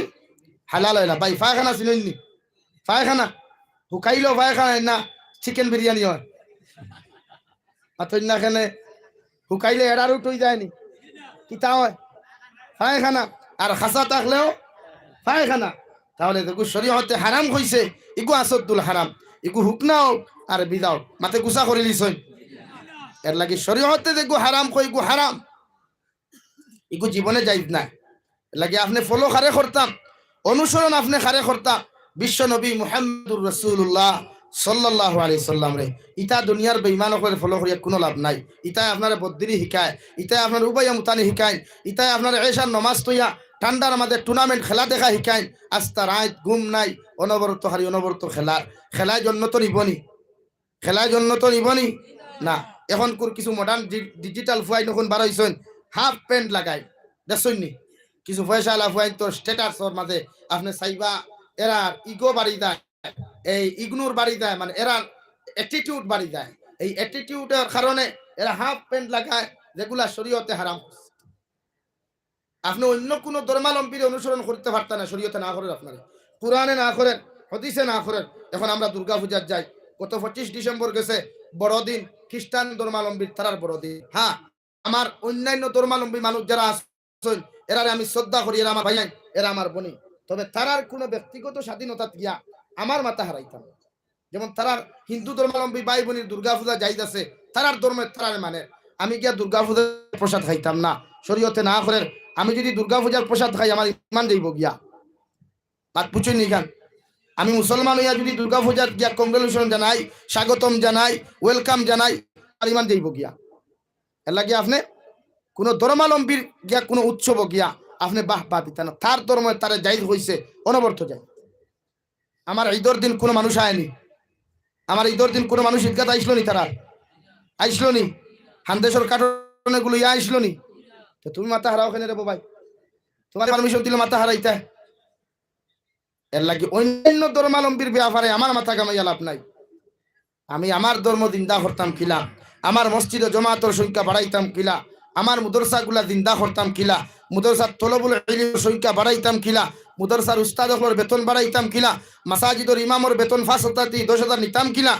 হালাল হয় না। ভাই পায়খানা চিনি, পায়খানা হুকাইলেও পায়খানা না, চিকেন বিরিয়ানি হয় না, খেনে হুকাইলে এড়ার উঠই যায়নি, কিতা হয় পায়খানা, আর খাসা থাকলেও পায়খানা। তাহলে দেখো শরীয়তে হারাম হইছে, ইগু আসদ্দুল হারাম, ইগু হুকনাও আর বিদাও মাতে গুছা করে লিছ। এর লাগি শরীয়তে দেখো হারাম কই, ইগু হারাম, ইগু জীবনে যাইজ না। লাগে আপনি ফলো খারে করতাম, অনুসরণ আপনি খারে করতাম বিশ্ব নবী মুহাম্মদুর রাসূলুল্লাহ সাল্লাল্লাহু আলাইহি সাল্লাম রে। ইতা দুনিয়ার বেঈমান করে ফলো করিয়া কোনো লাভ নাই। ইতাই আপনার বদ্দিনী শিখায়, ইতাই আপনার উবাইয়া মুতানি শিখায়, ইতাই আপনার এশার নমাজ তৈয়া ঠান্ডার আমাদের টুর্নামেন্ট খেলা দেখা শিখায়, আস্তা রাত ঘুম নাই, অনবরত হারি অনবরত খেলার জন্য তো নিবনি, খেলার জন্য তো নিবনি না। এখন কিছু মডার্ন ডিজিটাল ফুয়াই নখন বার হইছেন, হাফ প্যান্ট লাগাই দেখছেন নি, কিছু পয়সা ফুয়াই তো স্ট্যাটাসর মাঝে আপনি চাইবা এরা ইগো বাড়ি দেয়, এই ইগনোর বাড়ি দেয়, মানে এরা অ্যাটিটিউড বাড়ি দেয়, এই অ্যাটিটিউডের কারণে এরা হাফ প্যান্ট লাগায়, যেগুলা শরীয়তে হারাম। আপনি অন্য কোনো ধর্মাবলম্বীর অনুসরণ করতে পারতেন না, শরীয়তে না করেন, আপনার কোরআনে না করেন, হাদিসে না করেন। এখন আমরা দুর্গা পূজার যাই, গত 25 ডিসেম্বর গেছে বড়দিন, খ্রিস্টান ধর্মাবলম্বীর তারার বড়দিন। হ্যাঁ, আমার অন্যান্য ধর্মাবলম্বী মানুষ যারা আছেন এরা আমি শ্রদ্ধা করি, এরা আমার ভাই, এরা আমার বোনি, তবে তারার কোনো ব্যক্তিগত স্বাধীনতা দিয়া আমার মাথা হারাইতাম। যেমন তারার হিন্দু ধর্মাবলম্বী ভাই বোনের দুর্গা পূজা যাইজ আছে, তারার ধর্মের তারার মানে আমি গিয়া দুর্গা পূজার প্রসাদ খাইতাম না, শরীয়তে না করে। আমি যদি দুর্গা পূজার প্রসাদ খাই আমার ইমান যাইব গিয়া, বাদ পুছুই নি গান। আমি মুসলমান হইয়া যদি দুর্গা পূজার গিয়া কংগ্রেচুলেশন জানাই, স্বাগতম জানাই, ওয়েলকাম জানাই, আর ইমান যাইব গিয়া। এর লাগে আপনি কোনো ধর্মাবলম্বীর গিয়া কোনো উৎসব গিয়া আপনি বাহ বাহ দিতেন না, তার ধর্ম তারা জায়েজ হইছে, অনবর্ত যায়। আমার ঈদের দিন কোনো মানুষ আয়নি, আমার ঈদের দিন কোনো মানুষ ঈদগাতে আইসলো নি, তারা আইসলো নি, হান্দেশ্বর কাটনে গুলো ইয়া আইসলো নি, তো তুমি মাথা হারাও কেন রে ভাই, তোমার পারমিশন দিলে মাথা হারাইতে। এর লাগে অন্যান্য ধর্মাবলম্বীর ব্যাপারে আমার মাথা কামাইয়া লাভ নাই। আমি আমার ধর্ম জিন্দা করতাম কিলা, আমার মসজিদে জমাতের সংখ্যা বাড়াইতাম কিলা, আমার মুদরসা গুলা জিন্দা করতাম কিলা, মুদরসার তলবুল ইলমের সংখ্যা বাড়াইতাম কিলা, মুদরসার উস্তাদর বেতন বাড়াইতাম কিলা, মাসাজিদর ইমামর বেতন 5,000 নিতাম কিলা,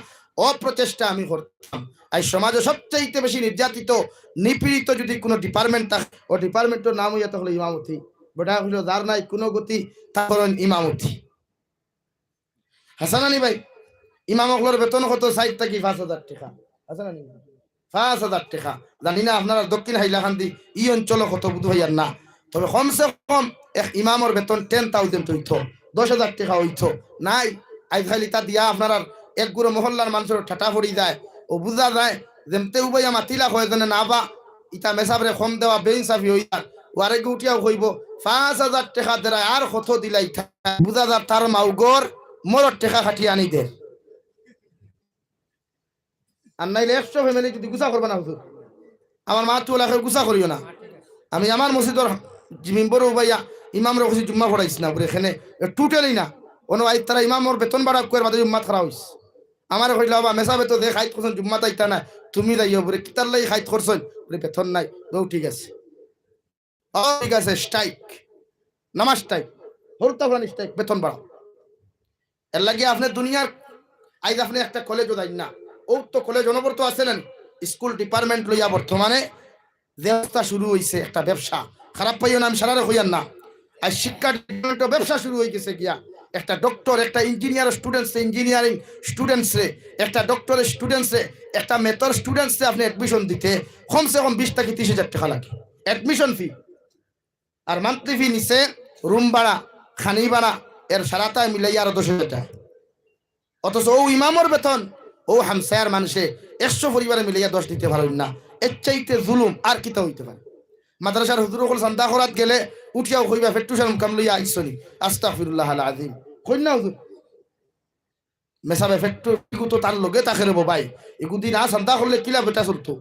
অপ্রচেষ্টা আমি করতাম। এই সমাজে সবচেয়ে বেশি নির্যাতিত নিপীড়িত যদি কোনো ডিপার্টমেন্ট থাকে, ও ডিপার্টমেন্টের নাম হইয়া হলো ইমামতি। বেটা হইল যার নাই কোনো গতি, তার ইমামতি। হাসানানি ভাই, ইমামগুলোর বেতন কত? 60 থেকে 5,000 টাকা। হাসানানি 5,000 টাকা। জানি না আপনারা দক্ষিণ হাইলাকান্দি ই অঞ্চল কত বুধ হইয়ার না, তবে কমসে কম এক ইমামর বেতন 10,000 হইতো, 10,000 টাকা হইতো। নাই আইজ খালি তা দিয়া আপনারা এক গুরু মহল্লার মানুষের ঠাটা পড়ি যায় ও বুঝা যায় যেমতে উবাইয়া মাতিলা হয় যেন না বা ইটা মেসাবরে কম দেওয়া বেইনসাফি হইয়া ওয়ারে উঠিয়াও হইব 5,000 টাকা দেয় আর কত দিলাই বুঝা যায় তার মাউগর মরর টাকা খাটিয়ে আনি দে আর নাইলে 100 ফ্যামিলি যদি গুছা করবে না হুজুর আমার মা তোলাকে গুছা করিও না আমি আমার মসজিদর মেম্বর উবাইয়া ইমাম রকছি জুম্মা পড়াইছি না বলে এখানে টোটালি না কোনো আই তারা ইমামর বেতন বাড়া করে বাদে জুম্মা খারাপ হইছে আমার কইল বাবা মেসা বেতন দে খাইত করছেন জুম্মা তাইতা না তুমি যাইও বলে কিতার লাই খাইত করছেন বলে বেতন নাই বউ ঠিক আছে ও ঠিক আছে স্ট্রাইক নামাজ স্ট্রাইক হরতা ফুলানি স্ট্রাইক বেতন বাড়াও এর লাগে আপনি দুনিয়ার আইজ আপনি একটা কলেজও যাই না ও তো কলেজ অনবরত আছেন স্কুল ডিপার্টমেন্ট লইয়া বর্তমানে ব্যবস্থা শুরু হয়েছে একটা ব্যবসা খারাপ পাইও না আমি সারারে হইয়ার না আর শিক্ষা ডিপার্টমেন্টের ব্যবসা শুরু হয়ে গেছে গিয়া একটা ডক্টর একটা ইঞ্জিনিয়ার স্টুডেন্টস ইঞ্জিনিয়ারিং স্টুডেন্টসে একটা ডক্টরের স্টুডেন্টসে একটা মেথর স্টুডেন্টসে আপনি অ্যাডমিশন দিতে কমসে কম 20 থেকে 30,000 টাকা লাগে অ্যাডমিশন ফি আর মান্থলি ফি নিচে রুম ভাড়া খানি ভাড়া এর সারাটাই মিলাই আরো 10,000 টাকা অথচ ও ইমামর বেতন ও হামসায়ার মানুষে 100 পরিবারে মিলাইয়া 10 দিতে পারেন না এর চাইতে জুলুম আর কিতা হইতে পারে মাদ্রাসার হুজুর হল সান্দা খরাত গেলে উঠিয়াও কইবা ফেট্টুসার মুকাম লইয়া আইছনি আস্তাগফিরুল্লাহ আল আযীম কই না হুজুর মেসাবে ফেট্টু ইগু তো তার লগে তাকে রেবো ভাই ইগু দিন সান্দা করলে কিলা বেটা চলতো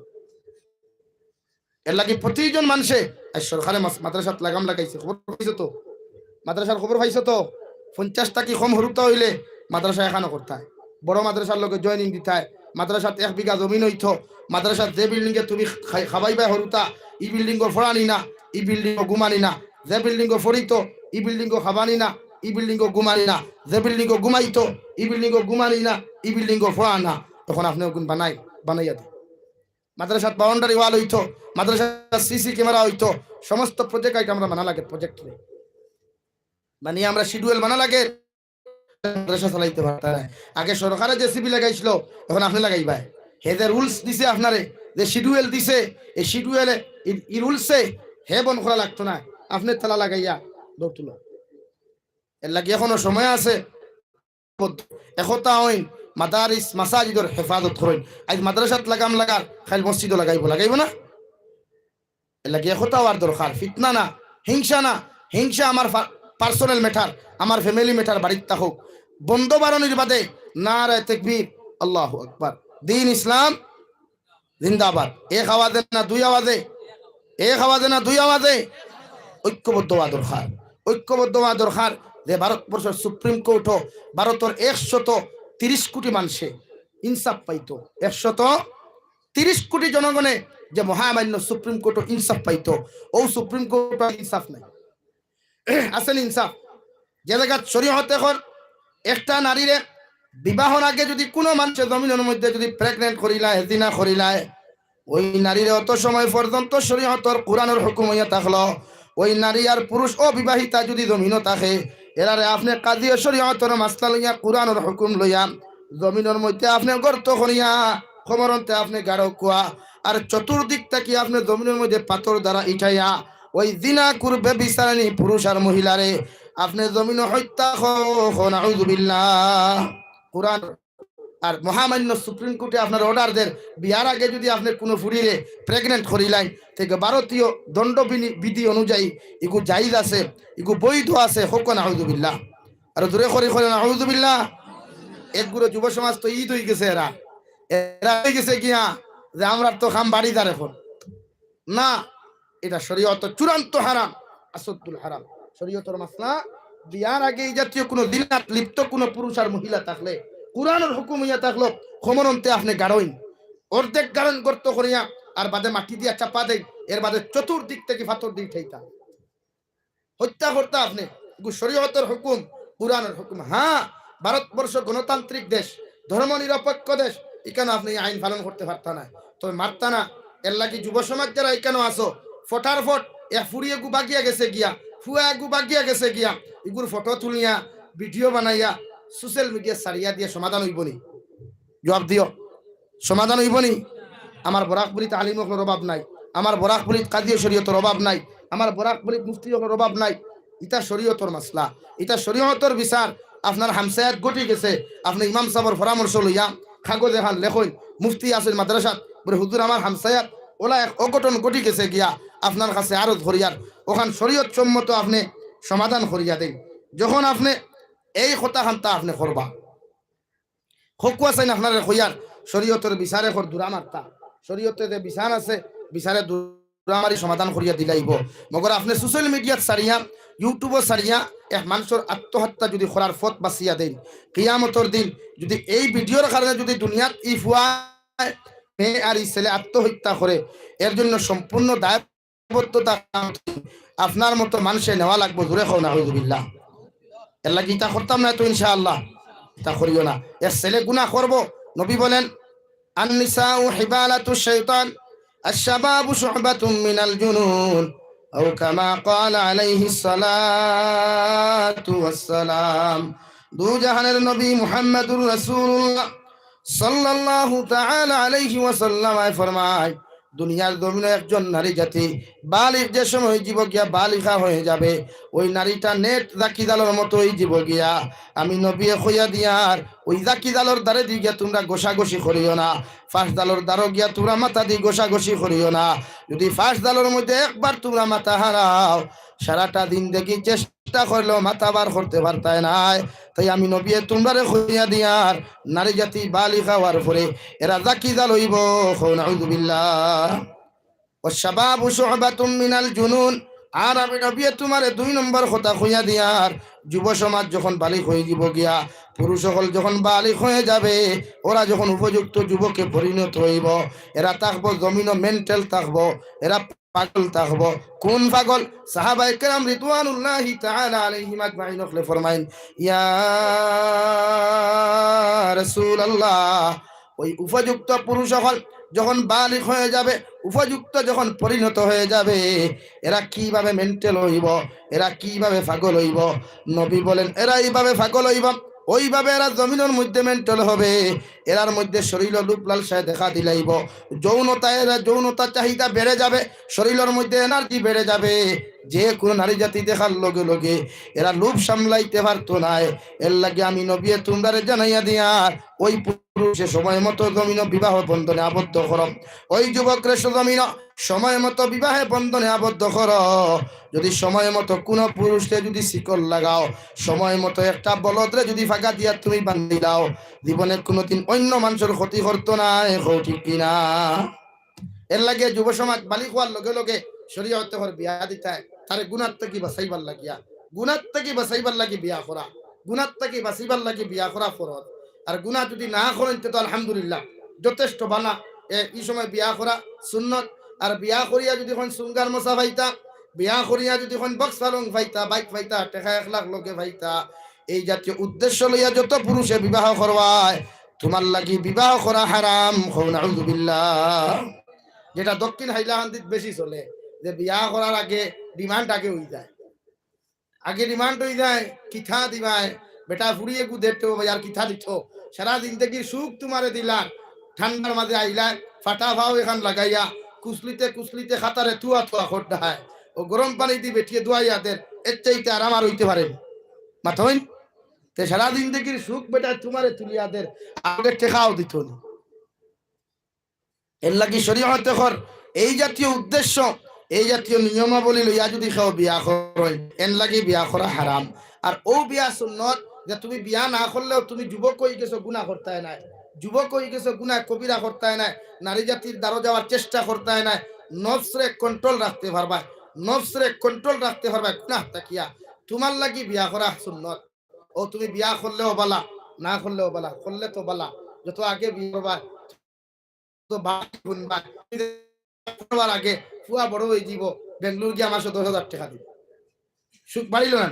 এর লাগি প্রতিজন মানুষে সরকারে মাদ্রাসাত লাগাম লাগাইছে খবর পাইছো তো মাদ্রাসার খবর পাইছো তো 50 টাকা কম হরুতা হইলে মাদ্রাসা এখানে করতে বড় মাদ্রাসার লগে জয়েনিং দিতে মাদ্রাসাত 1 বিঘা জমিন হইতো মাদ্রাসাত যে বিল্ডিং এ তুমি খাবাইবা হরুতা ই বিল্ডিং গো ফড়ানি না ই বিল্ডিং গো গুমানি না যে বিল্ডিং গো ফড়িতো ই বিল্ডিং গো খাবানি না ই বিল্ডিং গো গুমানি না যে বিল্ডিং গো গুমাইতো ই বিল্ডিং গো গুমানি না ই বিল্ডিং গো ফড়া না তখন আপনি গুণ বানাইয়া দেন মাদ্রাসাত বাউন্ডারি ওয়াল হইতো মাদ্রাসাত সিসি ক্যামেরা হইতো সমস্ত প্রজেক্ট আইটা আমরা মানা লাগে প্রজেক্ট মানে আমরা শিডিউল মানা লাগে মাদ্রাসা চালাইতে পারতা আগে সরকারে যে সিবি লাগাইছিল এখন আপনি লাগাইবা হেদের রুলস দিছে আপনারে যে শিডিউল দিছে এই শিডিউলে এই রুলসে হে বন করা লাগতো না আপনি তালা লাগাইয়া দৌড় তুলো এর লাগে এখনো সময় আছে একতা হইন মাদারিস মাসাজিদর হেফাজত করেন আজ মাদ্রাসাত লাগাম লাগার খালি মসজিদও লাগাইব না এর লাগে একতা হওয়ার দরকার ফিতনা না হিংসা আমার পার্সোনাল ম্যাটার আমার ফ্যামিলি ম্যাটার বাড়িতে থাকুক বন্ধ বারণের বাদে নারায়ে তাকবীর আল্লাহু আকবার দিন ইসলাম জিন্দাবাদ এক আওয়াজে না দুই আওয়াজে এক আওয়াজে না দুই আওয়াজে ঐক্যবদ্ধ হওয়া দরকার যে ভারতবর্ষের সুপ্রিম কোর্ট ভারতের 130 কোটি মানুষে ইনসাফ পাইতো 130 কোটি জনগণে যে মহামান্য সুপ্রিম কোর্ট ইনসাফ পাইতো ও সুপ্রিম কোর্ট ইনসাফ নাই আসেন ইনসাফ যে জায়গা শরীয়ত এখন একটা নারীরে বিবাহর আগে যদি কোনো মানুষের জমিনের মধ্যে যদি প্রেগনেন্ট করিলায় জিনা করিলায় ওই নারীর অত সময় পর্যন্ত শরীয়তর কোরআনের হুকুম হইয়া থাকলো ওই নারী আর পুরুষ অবিবাহিতা যদি জমিনও থাকে এরারে আপনি কাজী শরীয়তর মাসলা লইয়া কোরআনের হুকুম লইয়া জমিনের মধ্যে আপনি গর্ত করিয়া খবরন্তে আপনি গাঢ় কুয়া আর চতুর্দিক থেকে আপনি জমিনের মধ্যে পাথর দ্বারা ইঠাইয়া ওই জিনা করবে বিচারানি পুরুষ আর মহিলারে আপনি জমিন হত্যা নাউযুবিল্লাহ কোরআন আর মহামান্য সুপ্রিম কোর্টে আপনার অর্ডার দেন বিয়ার আগে যদি আপনি কোনো ফুরিয়ে প্রেগনেন্ট করিলেন থেকে ভারতীয় দণ্ডবিধি অনুযায়ী এগু জায়েজ আছে এগু বৈধ আছে হোক নাউযুবিল্লাহ আর দূরে করে নাউযুবিল্লাহ একগুলো যুব সমাজ তো ঈদ হয়ে গেছে এরা হয়ে গেছে কিয়া যে আমরা তো খাম বাড়িদার এখন না এটা শরীয়ত চূড়ান্ত হারাম আসদুল হারাম শরীয়তের মাসলা বিয়ার আগে এই জাতীয় কোনো দিনাত লিপ্ত কোনো পুরুষ আর মহিলা থাকলে কোরআনের হুকুম হইয়া থাকলো ক্ষমরন্তে আপনি গাড়ইন অর্ধেক গাড়ন গর্ত করিয়া আর বাদে মাটি দিয়া চাপা দেয় এর বাদে চতুর্দিক থেকে পাথর দিয়ে ঠাইতা হত্যা করতে আপনি শরীয়তের হুকুম কোরআনের হুকুম হ্যাঁ ভারতবর্ষ গণতান্ত্রিক দেশ ধর্ম নিরপেক্ষ দেশ এখানে আপনি আইন পালন করতে পারতা না তবে মারতা না এর লাগি যুব সমাজ যারা এখানে আসো ফটার ফট ফুরিয়ে গু বাগিয়া গেছে গিয়া ফুয়া গু বাগিয়া গেছে গিয়া এগুর ফটো তুলিয়া ভিডিও বানাইয়া সোশ্যাল মিডিয়া সারিয়া দিয়ে সমাধান হইবনি জবাব দিও সমাধান হইবনি আমার বরাকপুরি তালিম অভাব নাই আমার বরাকপুরি কাদিয়া শরীয়তের অভাব নাই আমার বরাকপুরি মুফতি অভাব নাই এটা শরীয়তের মাসলা এটা শরীয়তের বিচার আপনার হামসায়াত গটি গেছে, আপনি ইমাম সাহেবের পরামর্শ লইয়া কাগজে হান লেখইন, মুফতি আছেন মাদ্রাসাত, বলে হুজুর আমার হামসায়াত ওলা এক অঘটন ঘটি গেছে গিয়া আপনার কাছে আরজ করিয়ার, ওখান শরীয়ত সম্মত আপনি সমাধান করিয়া দেন। যখন আপনি এই কথা খান্তা আপনি করবা, হকুয়া চাইন আপনার কইয়ার শরীয়তের বিচারে কর দূরা মারতা, শরীয়তে যে বিচার আছে বিচারে দূরামারি সমাধান করিয়া দিলাইব। মগর আপনি সোশ্যাল মিডিয়াত সারিয়া, ইউটিউবও সারিয়া এক মানুষের আত্মহত্যা যদি করার পথ বাঁচিয়া দেন, কিয়ামতর দিন যদি এই ভিডিওর কারণে যদি দুনিয়াত ইফুয়া মেয়ে আর এই ছেলে আত্মহত্যা করে, এর জন্য সম্পূর্ণ দায়বদ্ধতা আপনার মতো মানুষে নেওয়া লাগবে। জোরে খাও না হুজুবিল্লাহ, এর লাগি তা করতাম না তো ইনশাআল্লাহ, তা করিও না। এর ছেলে গুনাহ করবো, নবী বলেন আন-নিসাউ হিবালাতু শাইতান আশ-শাবাবু শু'বাতুম মিনাল জুনুন আও কামা ক্বালা আলাইহিস সালাতু ওয়াস সালাম। দু জাহানের নবী মুহাম্মদুর রাসূলুল্লাহ সাল্লাল্লাহু তাআলা আলাইহি ওয়াসাল্লাম ফরমায়, দুনিয়ার জমিনে একজন নারী জাতি বালিগ যে সময় যুবকিয়া বালিকা হয়ে যাবে, ওই নারীটা নেট জাকিদালের মতো ওই যুবকিয়া আমি নবী কইয়া দিয়ার ওই জাকিদালের দ্বারে দি গিয়া তোমরা গোসাগোসি করিও না, ফাঁস দালোর দ্বারো গিয়া তোমরা মাথা দি গোসাগোসি করিও না। যদি ফাঁস দালোর মধ্যে একবার তোমরা মাথা হারাও, সারাটা দিন দেখি চেষ্টা করলেও মাথা বার করতে পারতায় নাই। তাই আমি নবী তোমরা কইয়া দিয়ার নারী জাতি বালিকা হওয়ার পরে এরা জাকিদাল হইব। নাউযুবিল্লাহ। ওয়াশ-শাবাবু শু'বাতুম মিনাল জুনুন। আর আমি নবী তোমারে 2 নম্বর কথা কইয়া দিয়ার, যুব সমাজ যখন বালিক হয়ে যাব গিয়া, পুরুষ সকল যখন বালিক হয়ে যাবে, ওরা যখন উপযুক্ত যুবকে পরিণত হইব, এরা থাকবো জমিন মেন্টাল থাকবো, এরা পাগল থাকবো। কোন পাগল? সাহাবায়ে কেরাম রিদওয়ানুল্লাহি তাআলা আলাইহিম আজমাইন ফরমাইন, ইয়া রাসূলুল্লাহ, ওই উপযুক্ত পুরুষ সকল যখন বালিক হয়ে যাবে, উপযুক্ত যখন পরিণত হয়ে যাবে, এরা কিভাবে মেন্টাল হইব, এরা কিভাবে পাগল হইব? নবী বলেন এরা এইভাবে পাগল হইব, ওইভাবে এরা জমিনের মধ্যে মেন্টাল হবে, এরার মধ্যে শরীর লুপ লালসায় দেখা দিলাইব, যৌনতা এরা যৌনতা চাহিদা বেড়ে যাবে, শরীরের মধ্যে এনার্জি বেড়ে যাবে। যে কোনো নারী জাতি দেখার লগে লগে এরা লোভ সামলাইতে পারতো না। এর লাগে আমি নবী তোমরা জানাইয়া দিয়ার, ওই পুরুষে সময় মতো জমিন বিবাহ বন্ধনে আবদ্ধ করো, ওই যুবকরে জমিন সময় মতো বিবাহে বন্ধনে আবদ্ধ করো। যদি সময় মতো কোনো পুরুষকে যদি শিকল লাগাও, সময় মতো একটা বলদরে যদি ফাঁকা দিয়া তুমি বান্ধি দাও, জীবনে কোনোদিন অন্য মানুষের ক্ষতি করতো না। ঠিক কিনা? এর লাগে যুব সমাজ বালিক হওয়ার লগে লগে শরীয়ত হর বিয়া দিতে, তারে গুনাহ থেকে বাঁচাইবার লাগিয়া, গুনাহ থেকে বাঁচাইবার লাগি বিয়া করা, গুনাহ থেকে বাঁচাইবার লাগি বিয়া করা ফরজ। আর গুনাহ যদি না করেন তো আলহামদুলিল্লাহ যথেষ্ট বানা। এই সময় বিয়া করা সুন্নত। আর বিয়া করিয়া যদি কোন সুঙ্গার মশা ভাইতা, বিয়া করিয়া যদি কোন বক্স পালং ভাইতা, বাইক ভাইতা, টাকা 1 লাখ লোকে ভাইতা, এই জাতীয় উদ্দেশ্য লইয়া যত পুরুষে বিবাহ করবায়, তোমার লাগি বিবাহ করা হারাম। নাউযুবিল্লাহ। যেটা দক্ষিণ হাইলাকান্দিত বেশি চলে, যে বিয়া করার আগে ডিমান্ড আগে হয়ে যায়, আগে ডিমান্ড হয়ে যায় কিথা দিবাই, বেটা ফুরিয়ে গু দেখতে ভাই আর কিথা দিত, সারা জিন্দগির সুখ তোমারে দিলাম, ঠান্ডার মাঝে আইলা ফাটা ভাও এখান লাগাইয়া কুসলিতে কুসলিতে খাতারে থুয়া থুয়া খোটা হয়, ও গরম পানি দিয়ে বেটিয়ে দোয়াইয়াদের এর চাইতে আরাম আর হইতে পারে মাথইন। তে সারা জিন্দগির সুখ বেটা তোমারে তুলিয়াদের আগে টেকাও দিত না। এর লাগি শরীয়তে কর এই জাতীয় উদ্দেশ্য, এই জাতীয় নিয়মাবলী লইয়া যদি খাও বিয়া করেন, এর লাগি বিয়া করা হারাম। আর ও বিয়া সুন্নত যে তুমি বিয়া না করলেও তুমি যুবক হয়ে গেছো গুনাহ করতে নাই, যুবক হয়ে গেছো গুনাহ কবিরা করতে নাই, নারী জাতির দ্বারা যাওয়ার চেষ্টা করতে নাই, নফসরে কন্ট্রোল রাখতে পারবা, নফসরে কন্ট্রোল রাখতে পারবা গুনাহ তাকিয়া, তোমার লাগি বিয়া করা সুন্নত। ও তুমি বিয়া করলেও বালা, না করলেও বালা, করলে তো বালা, যত আগে বিয়ে করবা তো আগে ফুয়া বড় হয়ে যাব, বেঙ্গলোর গিয়ে আমার 10,000 টাকা দিব, সুখ বাড়িল না।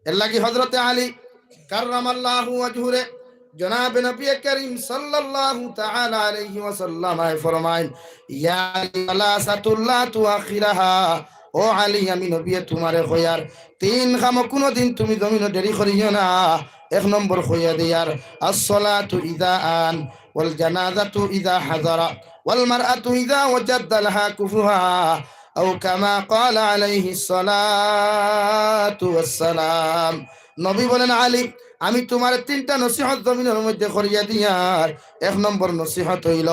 এর লাগি হযরতে আলী কাররামাল্লাহু ওয়াজহুরে জনাব নবী করিম সাল্লাল্লাহু তাআলা আলাইহি ওয়াসাল্লাম ফরমায়েন, ইয়া আলা সাতুল্লাহ তুআখিরাহা, ও আলী আমি নবী তোমারে কইয়ার 3 কাম কোনদিন তুমি জমিনে দেরি করিও না। 1 নম্বর কইয়া দিয়ার as-salatu idha an wal janazatu idha hadara wal mar'atu idha wajadda laha kufuha aw kama qala alayhi salatu wassalam। নবী বলেন আলী আমি তোমার তিনটা নসিহত জমিনের মধ্যে করিয়া দিয়ার। এক নম্বর নসিহত হইল,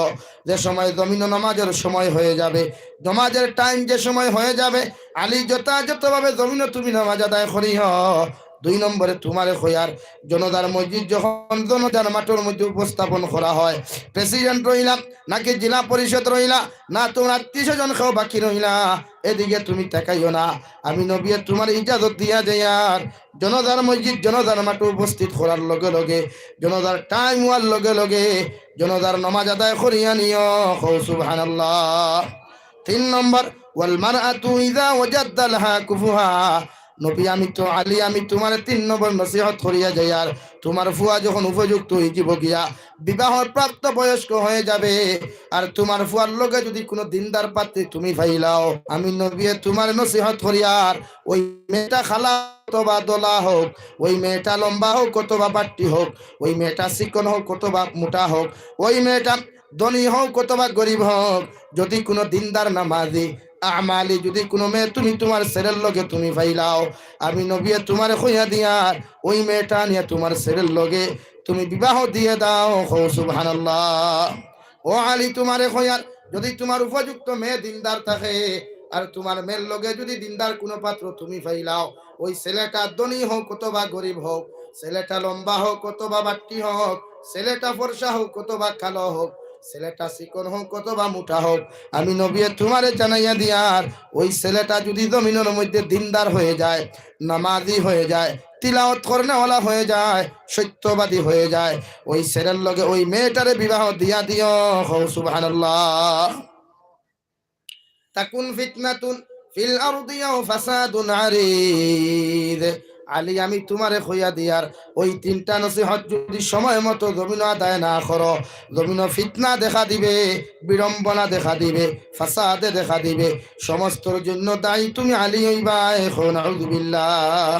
যে সময় জমিন নামাজের সময় হয়ে যাবে, নামাজের টাইম যে সময় হয়ে যাবে, আলী যথাযথভাবে জমিন তুমি নামাজ আদায় করিহ। দুই নম্বরে তোমারে খয়ার জনতার মসজিদ যখন জনতার মাঠের মধ্যে উপস্থাপন করা হয়, প্রেসিডেন্ট রইলা নাকি জেলা পরিষদ রইলা না তোমার আত্মীয় স্বজন খাও বাকি রইলা, এদিকে তুমি তাকাইও না। আমি নবী তোমার ইজাজত দিয়া যাইয়ার জনতার মসজিদ জনতার মাঠে উপস্থিত করার লগে লগে, জনতার টাইম হওয়ার লগে লগে জনতার নামাজ আদায় করিয়া নিও। সুবহানাল্লাহ। তিন নম্বর, ওয়াল মারআতু ইযা ওয়াজাদা লাহা কুফুহা। নবী আমি তো আলী আমি তোমার তিন নম্বর নসিহত করিয়া যাই, আর তোমার ফুয়া যখন উপযুক্ত হয়ে যাব গিয়া বিবাহর প্রাপ্ত বয়স্ক হয়ে যাবে, আর তোমার ফুয়ার লগে যদি কোনো দিনদার পাত্রী তুমি পাইলাও, আমি নবী তোমার নসিহত করিয়ার ওই মেয়েটা খালা কতবা দোলা হোক, ওই মেয়েটা লম্বা হোক কতবা বাট্টি হোক, ওই মেয়েটা চিকন হোক কতবা মোটা হোক, ওই মেয়েটা ধনী হোক কতবা গরিব হোক, যদি কোনো দিনদার নামাজি আমালি যদি কোনো মেয়ে তুমি তোমার ছেলের লগে তুমি পাইলাও, আমি নবী তোমার কইয়া দিয়ার ওই মেয়েটা নিয়ে তোমার ছেলের লগে তুমি বিবাহ দিয়ে দাও। সুবহানাল্লাহ। ও আলী তোমারে কইয়ার, যদি তোমার উপযুক্ত মেয়ে দিনদার থাকে, আর তোমার মেয়ের লগে যদি দিনদার কোনো পাত্র তুমি পাইলাও, ওই ছেলেটা ধনী হোক কতবা গরিব হোক, ছেলেটা লম্বা হোক কতবা বাট্টি হোক, ছেলেটা ফর্সা হোক কতবা কালো হোক, ছেলেটা চিকন হোক কতবা মোটা হোক, আমি নবী তোমারে জানাইয়া দিয়ার ওই ছেলেটা যদি জমিনের মধ্যে দিনদার হয়ে যায়, নামাজি হয়ে যায়, তিলাওয়াত করনেওয়ালা হয়ে যায়, সত্যবাদী হয়ে যায়, ওই ছেলের লগে ওই মেয়েটারে বিবাহ দিয়া দিও। সুবহানাল্লাহ। তাকুন ফিতনাতুন ফিল আরদি আও ফাসাদুন আরিদ। আলী আমি তোমারে কইয়া দিয়ার ওই তিনটা নসিহত যদি সময় মতো জমিন আদায় না করো, জমিন ফিতনা দেখা দিবে, বিড়ম্বনা দেখা দিবে, ফাসাদে দেখা দিবে, সমস্তর জন্য দায়ী তুমি আলী হইবা। এখন আউযুবিল্লাহ।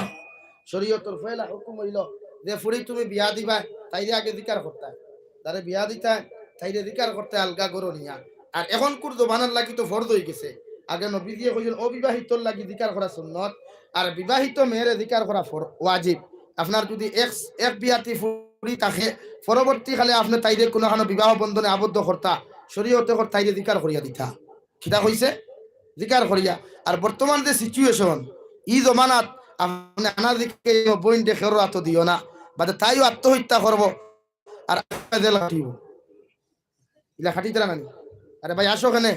শরীয়তের ফয়লা হুকুম হইল যে ফুড়ি তুমি বিয়া দিবা তাইরে আগে জিকার করতে, তারে বিয়া দিতা তাইরে জিকার করতে আলগা করো নিয়া। আর এখন কুর জবানার লাগি তো ফরজ হয়ে গেছে। আগে নবী দিয়ে কইছেন অবিবাহিতর লাগি জিকার করা সুন্নত, আর বিবাহিত মেয়েরে জিকার করা ওয়াজিব। আপনার যদি এক বিয়াতি ফুড়ি থাকে, পরবর্তীকালে আপনি তাইরে কোনো বিবাহ বন্ধনে আবদ্ধ করতা, শরীয়তে তাইরে জিকার করিয়া দিতা। কিতা কইছে? জিকার করিয়া। আর বর্তমান যে সিচুয়েশন ই জমানাত আপনি আনা দিকে বইন দেখেরও আত্ম দিও না, বাদে তাইও আত্মহত্যা করবো আর ইলা খাটি তারা নানি। আরে ভাই আসো খানে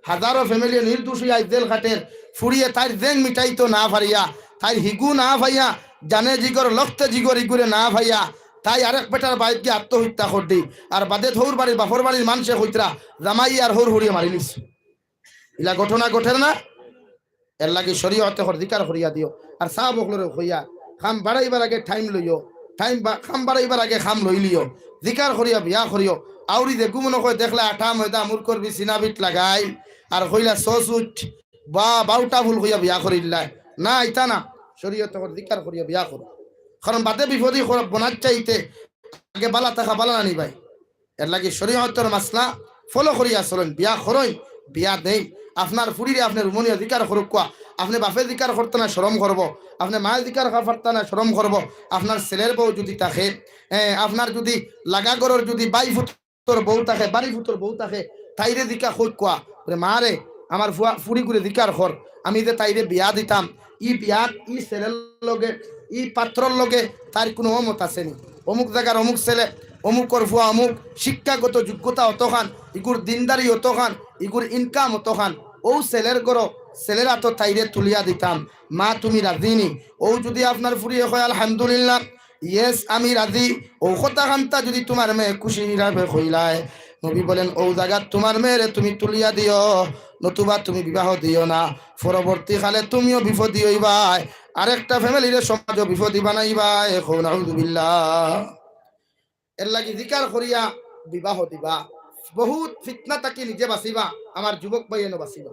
হাজারো ফ্যামিলি নির্দোষ হইয়া জেল খাটের ফুরিয়ে তাই জেং মিটাইতো না ভারিয়া, তাই হিগু না ভাইয়া, জানে জিগর লক্তে জিগর ইগুরে না ভাইয়া, তাই আরেক বেটার বাইক গিয়ে আত্মহত্যা করদি। আর বাদে ধৌর বাড়ির বাপর বাড়ির মানুষে হইতরা জামাই আর হর হরিয়া মারি নিস। ইলা ঘটনা ঘটে না? এর লাগে শরীয়তে অধিকার করিয়া দিও। আর সাহ বকলরে হইয়া খাম বাড়াইবার আগে টাইম লইও, খাম বাড়াইবার আগে খাম লইলিও, জিকার করিয়া বিয়া করিও। আউরি দে গুমন কই দেখলা আঠা ময়দা মুর করবি সিনাবিট লাগাই আর কইলা সসুট বা বাউটা ভুল হইয়া বিয়া করিল্লা না, ইতা না। শরীয়তে জিকার করিয়া বিয়া করো, কারণ বাদে বিপদী বনার চাইতে আগে বালা থাকা বালা নানি ভাই। এর লাগে শরীয়তের মাসলা ফলো করিয়া চলেন, বিয়া করই বিয়া দেই। আপনার ফুড়িরে আপনার রুমনি অধিকার করুক, আপনি বাপে অধিকার করতে না শরম করবো, আপনি মায়ের অধিকার করতে না শরম করবো। আপনার ছেলের বউ যদি থাকে, আপনার যদি লাগা গরর যদি বাই ফুটর বউ থাকে, বাড়ি ফুটর বউ থাকে, তাইরে দিকা খোঁজ কোয়া মা রে আমার ফুড়ি করে দিকার কর, আমি যে তাইরে বিয়া দিতাম, ই বিয়াত ই ছেলের লগে ই পাত্রর লগে তার কোনো অমত আসেনি। অমুক জায়গার অমুক ছেলে, অমুকর ফুয়া অমুক, শিক্ষাগত যোগ্যতা অতখান, ইগুর দিনদারি অতখান, ইগুর ইনকাম অতখান, ও ছেলের গড় ছেলেরা তো তাইরে তুলিয়া দিতাম। মা তুমি রাজিনি? ও যদি আপনার ফুরিয়ে হয় আলহামদুলিল্লাহ, ইয়েস আমি রাজি। ও কথা খান্তা যদি তোমার মেয়ে খুশি হিরাবে হইলায়, নবী বলেন ও জায়গা তোমার মেয়েরে তুমি তুলিয়া দিও, নতুবা তুমি বিবাহ দিও না। পরবর্তীকালে তুমিও বিপদী হইবাই, আরেকটা ফ্যামিলির সমাজও বিপদী বানাইবাই। এখন আলহামদুলিল্লাহ। এর লাগি জিকার করিয়া বিবাহ দিবা, বহুত ফিতনা তাকে নিজে বাঁচিবা, আমার যুবক ভাই এনে বাঁচিবা।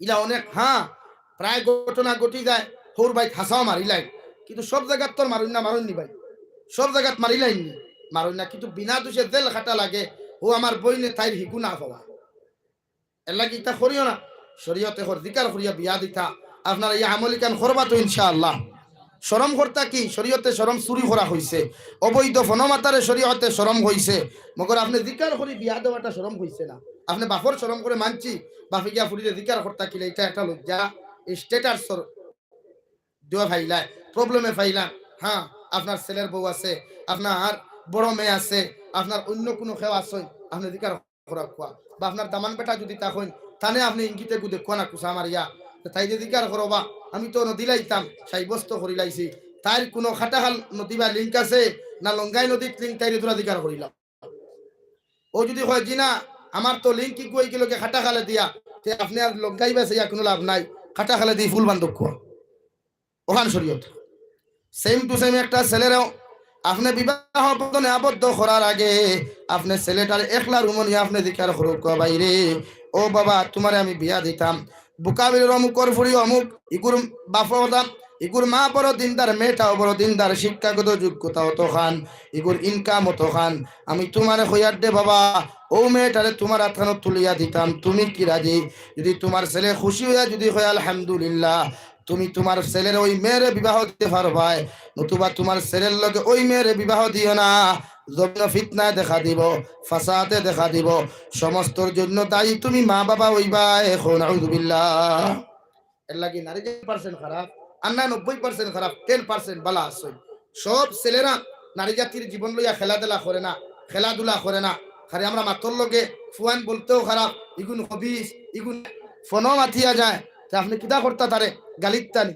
ইলা অনেক প্রায় ঘটনা ঘটি যায়, হোর ভাই খাসাও মারিলাই, কিন্তু সব জায়গাত তোর মারুন নি ভাই, সব জায়গাত মারিলাই নি মারুন না, কিন্তু বিনা দোষে জেল খাটা লাগে। ও আমার বইনে তাইর হিকু না পাওয়া। এর লাগি ইটা করিও না, শরীয়তে জিকার করিয়া বিয়া দিতা। আপনারা এই আমলি কান করবা তো ইনশাআল্লাহ। শরম করতা কি শরীয়তে শরম চুরি করা হইছে অবৈধ ফনমাতারে শরীয়তে শরম হইছে মগর আপনি জিকার করে বিয়া দেওয়াটা শরম হইছে না আপনি বাপর শরম করে মানছি বাপে গিয়া ফুরিয়ে জিকার করতা কিলে এটা একটা লজ্জা স্টেটাস দেওয়া ফাইলায় প্রবলেমে ফাইলাম হ্যাঁ আপনার ছেলের বউ আছে আপনার বড় মেয়ে আছে আপনার অন্য কোনো খেয়া আছে আপনি জিকার করা খোয়া বা আপনার দামান বেটা যদি তা হইন তানে আপনি ইঙ্গিতে গুদে কোনা কুসা মারিয়া তাই যে জিকার করো বা আমি তো নদী লাইতাম সাব্যস্ত করি লাইছি তাই কোনো খাটাখাল নদী বা লিঙ্ক আছে না লঙ্গাই নদীর লিঙ্ক তাই তোরা জিকার করিলাম ও যদি হয় জি না আমার তো লিঙ্ক কি কই গেল খাটা খালে দিয়া তে আপনি আর লঙ্গাই বেছে ইয়া কোনো লাভ নাই খাটা খালে দিয়ে ফুল বান্ধব ওখান শরীয়ত সেম টু সেম একটা ছেলেরাও আপনি বিবাহ বন্ধনে আবদ্ধ করার আগে আপনি ছেলেটার একলা রুম নিয়ে আপনি জিকার করুক বাইরে ও বাবা তোমারে আমি বিয়া দিতাম বুকাবির অমুকর ফুরি অমুক ইগুর বাপদাম ইগুর মা বড় দিনদার মেয়েটাও বড় দিনদার শিক্ষাগত যোগ্যতা অত খান ইগুর ইনকাম অত খান আমি তোমারে হইয়ার দে বাবা ও মেয়েটারে তোমার আথানো তুলিয়া দিতাম তুমি কি রাজি যদি তোমার ছেলে খুশি হইয়া যদি হয় আলহামদুলিল্লাহ তুমি তোমার ছেলের ওই মেয়ের বিবাহ দিতে পারবাই নতুবা তোমার ছেলের লগে ওই মেয়ের বিবাহ দিও না জমিন ফিতনায় দেখা দিব ফাসাদে দেখা দিব সমস্তর জন্য দায়ী তুমি মা বাবা হইবা এখন আউযুবিল্লাহ এর লাগি নারী 10% খারাপ আর না 90% খারাপ 10% বালা আছে সব ছেলেরা নারী জাতির জীবন লইয়া খেলাধুলা করে না খেলাধুলা করে না খালি আমরা মাতর লগে ফুয়ান বলতেও খারাপ ইগুন হবিস ইগুন ফোনও মাথিয়া যায় আপনি কিতা করতা তারে গালিত তানি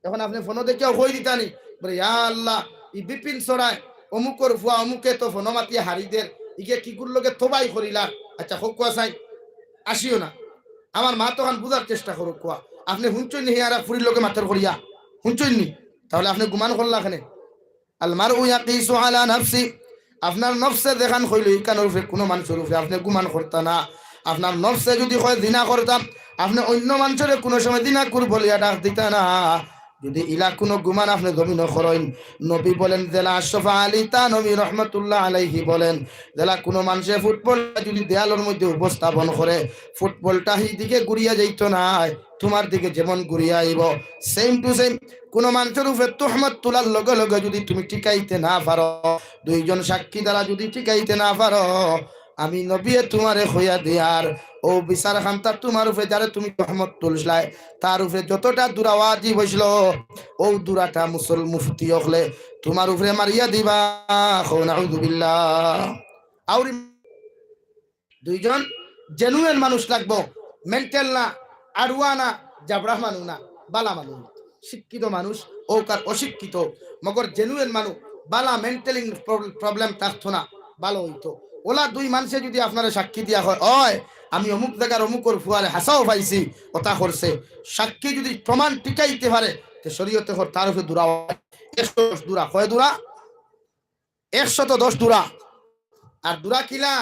এখন আপনি ফোন দেখেও হই দিতানি বলে ইয়া আল্লাহ ই বিপিন সরায় অমুকর ফুয়া অমুকে তো ফোন মাতিয়া হারিদের ইকে কি করলোকে তোবাই করিলা আচ্ছা হোক কুয়া চাই আসিও না আমার মা তখন বুঝার চেষ্টা করুক কুয়া আপনি হুঁচই নি আর ফুরির লোকে মাথার করিয়া হুঁচই নি তাহলে আপনি গুমান করলা এখানে আলমার ইয়াকিসু আলা নাফসি আপনার নফসে দেখান হইল ইকানোর উপরে কোনো মানুষের উপরে আপনি গুমান করতা না আপনার নফসে যদি হয় দিনা করতাম আপনি অন্য মানুষের কোনো সময় দিনা কুর বলিয়া ডাক দিতা না যদি ইলা কোনো গুমান আপনি জমিন করেন নবী বলেন জেলা আশরাফ আলী তা নবী রহমতুল্লাহ আলাইহি বলেন জেলা কোনো মানুষে ফুটবল যদি দেয়ালের মধ্যে উপস্থাপন করে ফুটবলটা এই দিকে ঘুরিয়া যাইত না তোমার দিকে যেমন ঘুরিয়া আইব সেম টু সেম কোন মানুষের উপরে তোহমত তোলার লগে লগে যদি তুমি টিকাইতে না পারো দুইজন সাক্ষী দ্বারা যদি টিকাইতে না পারো আমি নবী তোমারে হইয়া দিয়ার ও বিচার খান্তা তোমার উপরে যারা তুমি রহমত তুলসলাই তার উপরে যতটা দূরা ওয়াজিব হইছিল ও দূরাটা মুফতি হলে তোমার উপরে মারিয়া দিবা নাউযুবিল্লাহ আর দুইজন জেনুইন মানুষ লাগবো মেন্টাল না আড়ুয়া না জাবরা মানুষ না বালা মানুষ শিক্ষিত মানুষ ও কার অশিক্ষিত মগর জেনুইন মানুষ বালা মেন্টালিং প্রবলেম থাকতো না ভালো হইতো ওলা দুই মানুষে যদি আপনারা সাক্ষী দিয়া হয় ওয় আমি অমুক জায়গার অমুকর ফুয়ারে হাসাও পাইছি কথা করছে সাক্ষী যদি প্রমাণ টিকাইতে পারে তো শরীয়তে তার উপরে দূরা 110 দূরা কয় দূরা 110 দূরা আর দূরা কিলা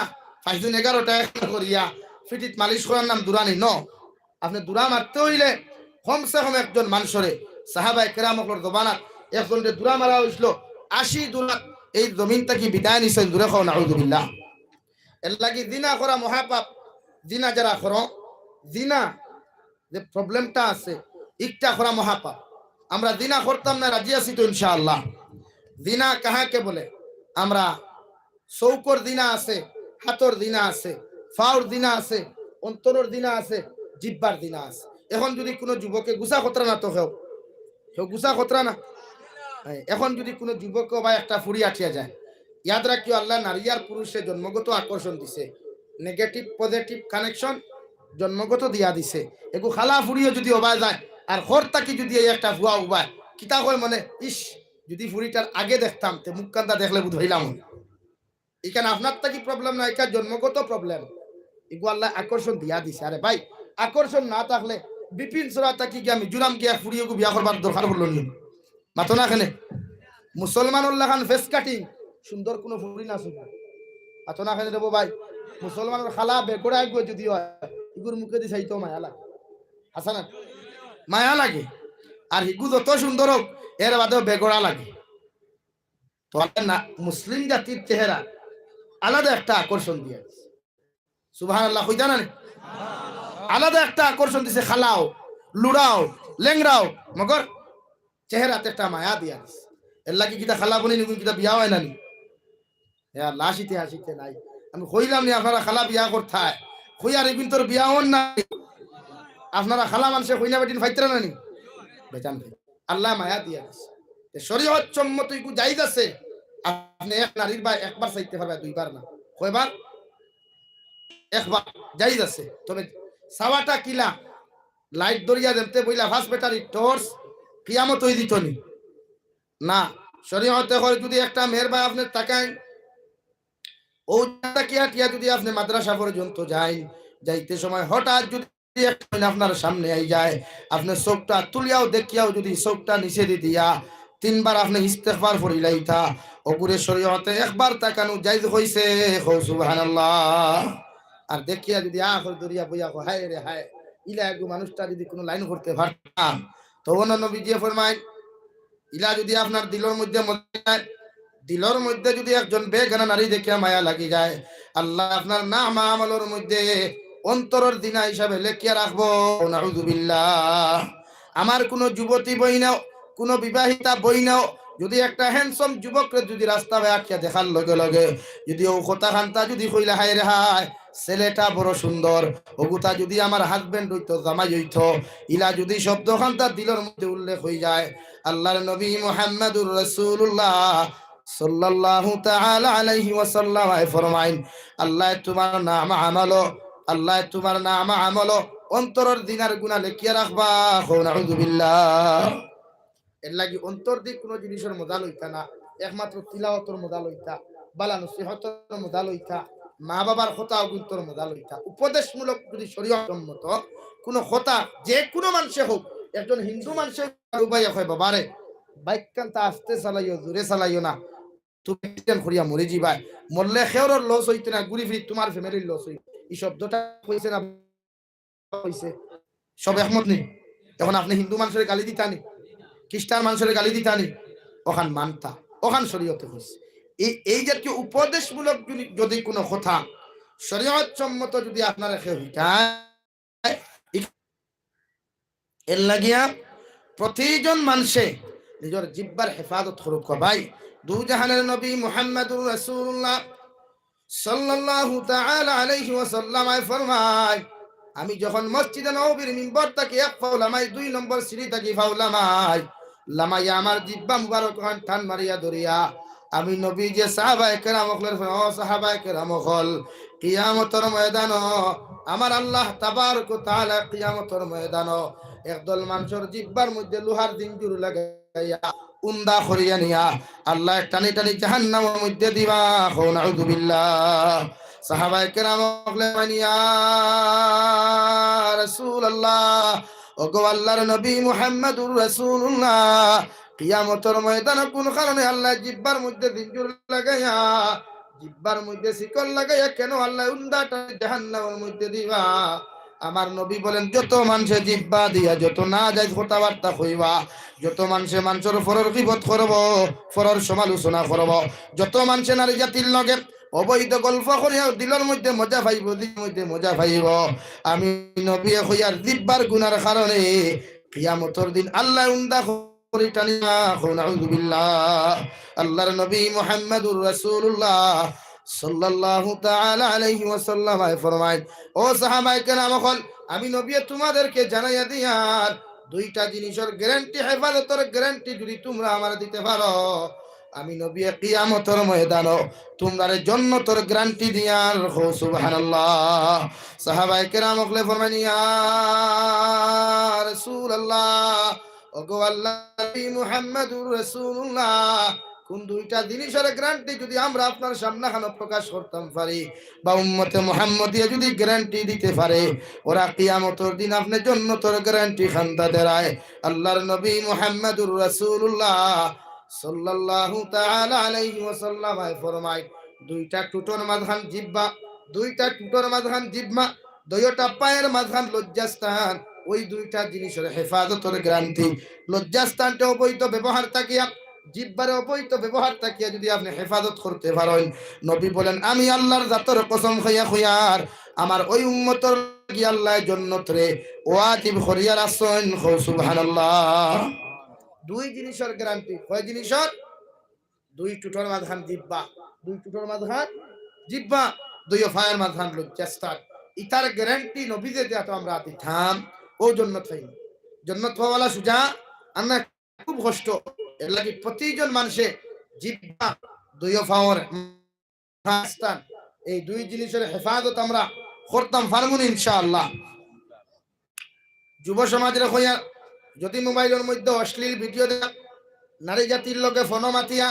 5 দিন 11টা করিয়া ফিটিত মালিশ করার নাম দূরা নেই ন আপনি দূরা মারতে হইলে কমসে কম একজন মানুষরে সাহাবায়ে কেরামকর জবানাত একজনকে দূরা মারা হইছিল 80 দূরা এই জমিনটা কি বিদায় নিছেন দূরে খাও নাউযুবিল্লাহ এর লাগি জিনা করা মহাপাপ জিনা যারা করো জিনা যে প্রবলেমটা আছে একটা করা মহাপাপ আমরা জিনা করতাম না রাজি আছি তো ইনশাআল্লাহ জিনা কাহাকে বলে আমরা চৌকর দিনা আছে হাতর দিনা আছে ফাউর দিনা আছে অন্তরের দিনা আছে জিব্বার দিনা আছে এখন যদি কোনো যুবকে গুছা খতরা না তো কেউ গুছা খতরা না এখন যদি কোনো যুবক বা একটা ফুরি আঠিয়া যায় ইয়াদ রাখিও আল্লাহ নারী আর পুরুষের জন্মগত আকর্ষণ দিছে নেগেটিভ পজিটিভ কানেকশন জন্মগত দিয়া দিছে এগু খালা ফুরিও যদি ওবায় যায় আর হরতাকি যদি এই একটা ভুয়া উবায় কিতা কয় মনে ইস যদি ফুরিটার আগে দেখতাম তে মুখকান্তা দেখলে বুধ হইলাম এখানে আপনার তাকি প্রবলেম না এটা জন্মগত প্রবলেম এগু আল্লাহ আকর্ষণ দিয়া দিছে আরে ভাই আকর্ষণ না থাকলে বিপিন সরা তাকি কি আমি জুরাম গিয়া ফুরিও বিয়া করবার দরকার হলো নি মাতো না এখানে মুসলমানুল্লাহ খান ফেস কাটিং সুন্দর কোনো ফুরি না শুনবে আতো না এখানে দেবো ভাই মুসলমানের খালা বেগড়ায় গো যদি হয় ইগুর মুখে দি চাইতো মায়া লাগে হাসানা মায়া লাগে আর হিগু যত সুন্দর হোক এর বাদেও বেগড়া লাগে তো না মুসলিম জাতির চেহারা আলাদা একটা আকর্ষণ দিয়ে সুবহানাল্লাহ কইতা না আলাদা একটা আকর্ষণ দিছে খালাও লুড়াও লেংরাও মগর চেহারাতে একটা মায়া দিয়া দিছে এর লাগি কিতা খালা বনি নিগুন কিতা বিয়া হয় নানি হ্যাঁ লাশিতে হাসিতে নাই আমি কইলাম নি আপনারা খালা বিয়া করতায় কইয়ার এগুন তোর বিয়া হন না আপনারা খালা মানুষে কইনা বেটিন ফাইতরা নানি বেজান আল্লাহ মায়া দিয়া দিছে শরীয়ত সম্মত ইকু জায়েজ আছে আপনি এক নারীর বা একবার চাইতে পারবে দুইবার না কয়বার একবার জায়েজ আছে তবে সাওয়াটা কিলা লাইট দরিয়া দেনতে বইলা ফাস্ট ব্যাটারি টর্চ কিয়ামত হই দিতনি না শরীয়তে করে যদি একটা মেয়ের ভাই আপনি তাকাই ও তাকিয়া টিয়া যদি আপনি মাদ্রাসা পর্যন্ত যাই যাইতে সময় হঠাৎ যদি একটা আপনার সামনে আই যায় আপনি চোখটা তুলিয়াও দেখিয়াও যদি চোখটা নিচে দি দিয়া তিনবার আপনি ইস্তেগফার করিলাইতা ওগুরে শরীয়তে একবার তাকানো জায়েজ হইছে সুবহানাল্লাহ আর দেখিয়া যদি আখর দরিয়া বইয়া হায় রে হায় ইলা একটু মানুষটা যদি কোনো লাইন করতে পারতাম তখন নবীজি ফরমায় ইলা যদি আপনার দিলের মধ্যে যদি একজন বেগানা নারী দেখিয়া মায়া লাগি যায় আল্লাহ আপনার নাম আমলের মধ্যে অন্তরের দিনা হিসাবে লেখিয়া রাখবো নাউযুবিল্লাহ আমার কোনো যুবতী বইনাও কোনো বিবাহিতা বইনাও যদি একটা হ্যান্ডসাম যুবককে যদি রাস্তা আঁকিয়া দেখার লগে লগে যদি ও কথা খান্তা যদি কইলা হায় রে হায় ছেলেটা বড় সুন্দর ওগুতা যদি আমার হাজবেন্ড হইতো জামাই হইতো ইলা যদি শব্দ খান্তা দিলের মধ্যে উল্লেখ হয়ে যায় আল্লাহর নবী মুহাম্মদুর রাসূলুল্লাহ সাল্লাল্লাহু তাআলা আলাইহি ওয়াসাল্লাম ফরমাইন আল্লাহ তোমার নাম আমলো আল্লাহ তোমার নাম আমলো অন্তরের দিনার গুনাহ লিখিয়া রাখবা নাউযুবিল্লাহ এর লাগি অন্তর দিক কোনো জিনিসের মজা লইতা না একমাত্র তিলাওয়াতের মজা লইতা বালা নসিহতের মজা লইতা মা বাবার কথা অগুন্তর মজা লইতা উপদেশমূলক যদি শরীয়ত সম্মত কোনো কথা যে কোনো মানুষে হোক একজন হিন্দু মানুষের উপায় হয় বাবারে বাইক কান্তা আস্তে চালাইও জোরে চালাইও না তুমি করিয়া মরে যাবাই মরলে খেওর লস হইতে না ঘুরি ফিরি তোমার ফ্যামিলির লস হই এই শব্দটা কইছে না কইছে সব একমত নেই এখন আপনি হিন্দু মানুষের গালি দিতানি খ্রিস্টান মানুষের গালি দিতানি ওখান মানতা ওখান শরীয়তে হইছে এই জাতীয় উপদেশমূলক যদি কোনো কথা শরীয়ত সম্মত যদি আপনারা খেয়ে হইতায় এর লাগিয়া প্রতিজন মানুষে নিজের জিহ্বার হেফাজত করুক ভাই দু জাহানের নবী মুহাম্মদুর রাসূলুল্লাহ সাল্লাল্লাহু তাআলা আলাইহি ওয়াসাল্লাম ফরমায় আমি যখন মসজিদে নববীর মিম্বর থেকে এক পাও লামাই 2 নম্বর সিঁড়ি থেকে পাও লামাই আমার জিহ্বা মুবারক টান মারিয়া ধরিয়া আমি নবী যে সাহাবায়ে কেরাম হলেন ও সাহাবায়ে কেরাম হল কিয়ামতের ময়দান আমার আল্লাহ তাবারক ওয়া তাআলা কিয়ামতের ময়দান একদল মানুষের জিহ্বার মধ্যে লোহার জিঞ্জুর লাগাইয়া উন্দা করিয়া নিয়া আল্লাহ টানি টানি জাহান্নামের মধ্যে দিবা নাউযুবিল্লাহ সাহাবায়ে কেরাম বললেন ইয়া রাসূলুল্লাহ ওগো আল্লাহর নবী মুহাম্মদুর রাসূলুল্লাহ কিয়ামতের ময়দানে কোন কারণে আল্লাহ জিহ্বার মধ্যে জিঞ্জুর লাগাইয়া জিহ্বার মধ্যে শিকল লাগাইয়া কেন আল্লাহ উন্দাটা জাহান্নামের মধ্যে দিবা আমার নবী বলেন যত মানুষে জিহ্বা দিয়া যত না যায় কথাবার্তা কইবা যত মানুষে মানুষের ফরর গীবত করব ফরর সমালোচনা করব যত মানুষে নারী জাতির লগে অবৈধ গল্প করিয়া দিলের মধ্যে মজা পাইব দিলের মধ্যে মজা পাইব আমি নবী হইয়ার জিহ্বার গুনার কারণে কিয়ামতের দিন আল্লাহ উন্দা করে টানিয়া নাউযুবিল্লাহ আল্লাহর নবী মুহাম্মদুর রাসূলুল্লাহ সাল্লাল্লাহু তাআলা আলাইহি ওয়াসাল্লাম ফরমায় ও সাহাবায়ে কেরাম আমি নবী তোমাদেরকে জানাইয়া দিয়ার দুইটা জিনিসের গ্যারান্টি হেফাজতের গ্যারান্টি যদি তোমরা আমার দিতে পারো আমি নবী কিয়ামতের ময়দানে তোমরা জান্নাতের গ্যারান্টি দিয়ার সুবহানাল্লাহ সাহাবায়ে কেরাম ফরমায় ইয়া রাসূলুল্লাহ ওগো আল্লাহর নবী মুহাম্মদুর রাসূলুল্লাহ কোন দুইটা জিনিসের গ্যারান্টি যদি আমরা আপনার সামনে খানো প্রকাশ করতাম পারি বা উম্মতে মুহাম্মদিয়া যদি গ্যারান্টি দিতে পারে ওরা কিয়ামতের দিন আপনি জান্নাতের গ্যারান্টি খান্তা দেয় আল্লাহর নবী মুহাম্মদুর রাসূলুল্লাহ সাল্লাল্লাহু তাআলা আলাইহি ওয়াসাল্লাম ফরমায় দুইটা টুটোর মাঝখান জিহ্বা দুইটা টুটোর মাঝখান জিহ্বা দুইটা পায়ের মাঝখান লজ্জাস্থান ওই দুইটা জিনিসের হেফাজতের গ্যারান্টি লজ্জাস্থানটা অবৈধ ব্যবহার থাকিয়া জিহ্বার অবৈধ ব্যবহার থাকিয়া যদি আপনি হেফাজত করতে পারেন নবী বলেন আমি আল্লাহর জাতের কসম খাইয়া খুয়ার আমার ওই উম্মতের কি আল্লাহ জান্নাত রে ওয়াজিব করিয়া রাসূল সুবহানাল্লাহ দুই জিনিসের গ্যারান্টি। কয় জিনিসের? দুই টুটোর মাঝখান জিব্বা, দুই টুটোর মাঝখান জিব্বা, দুই ফায়ার মাঝখান লজ্জাস্থান। ইতার গ্যারান্টি নবীজে দেয়া তো আমরা দিতাম। ও জন্নত হইনি, জন্নত হওয়ালা সুজা আমরা খুব কষ্ট। এর লাগি প্রতিজন মানুষে জিব্বা, দুই ফাওয়ার স্থান, এই দুই জিনিসের হেফাজত আমরা করতাম পারবো ইনশাআল্লাহ। যুব সমাজের হইয়া যদি মোবাইলের মধ্যে অশ্লীল ভিডিও দেখ, নারী জাতির লোকে ফোন মাতিয়া,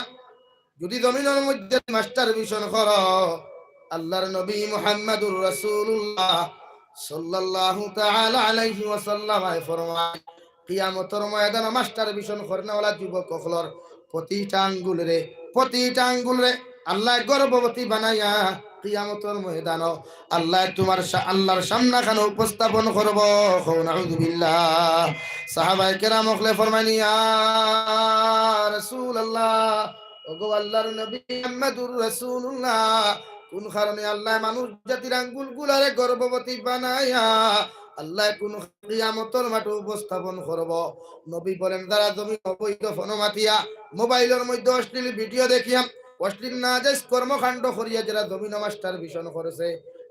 যদি জমিনের মধ্যে মাস্টার ভিশন কর, আল্লাহর নবী মুহাম্মদুর রাসূলুল্লাহ সাল্লাল্লাহু তাআলা আলাইহি ওয়াসাল্লাম ফরমায়, কিয়ামতের ময়দানে মাস্টার ভিশন করনেওয়ালা যুবক হলর প্রতিটা আঙ্গুল রে আল্লাহ গর্ভবতী বানাইয়া কিয়ামতের ময়দানে আল্লাহ তোমার আল্লাহর সামনাখানে উপস্থাপন করব। নাউযুবিল্লাহ। সাহাবায়ে কেরাম হলে ফরমানি, ইয়া রাসূলুল্লাহ, ওগো আল্লাহর নবী মুহাম্মদুর রাসূলুল্লাহ, কোন কারণে আল্লাহ মানুষ জাতির আঙ্গুল গুলারে গর্ভবতী বানাইয়া আল্লাহ কোন কিয়ামতের মাঠে উপস্থাপন করব? নবী বলেন, যারা জমি অবৈধ ফোন মাতিয়া, মোবাইলের মধ্যে অশ্লীল ভিডিও দেখিয়া, অশ্লীল নাজায়েজ কর্মকাণ্ড করিয়া যারা জমিন মাস্টার ভিশন করেছে,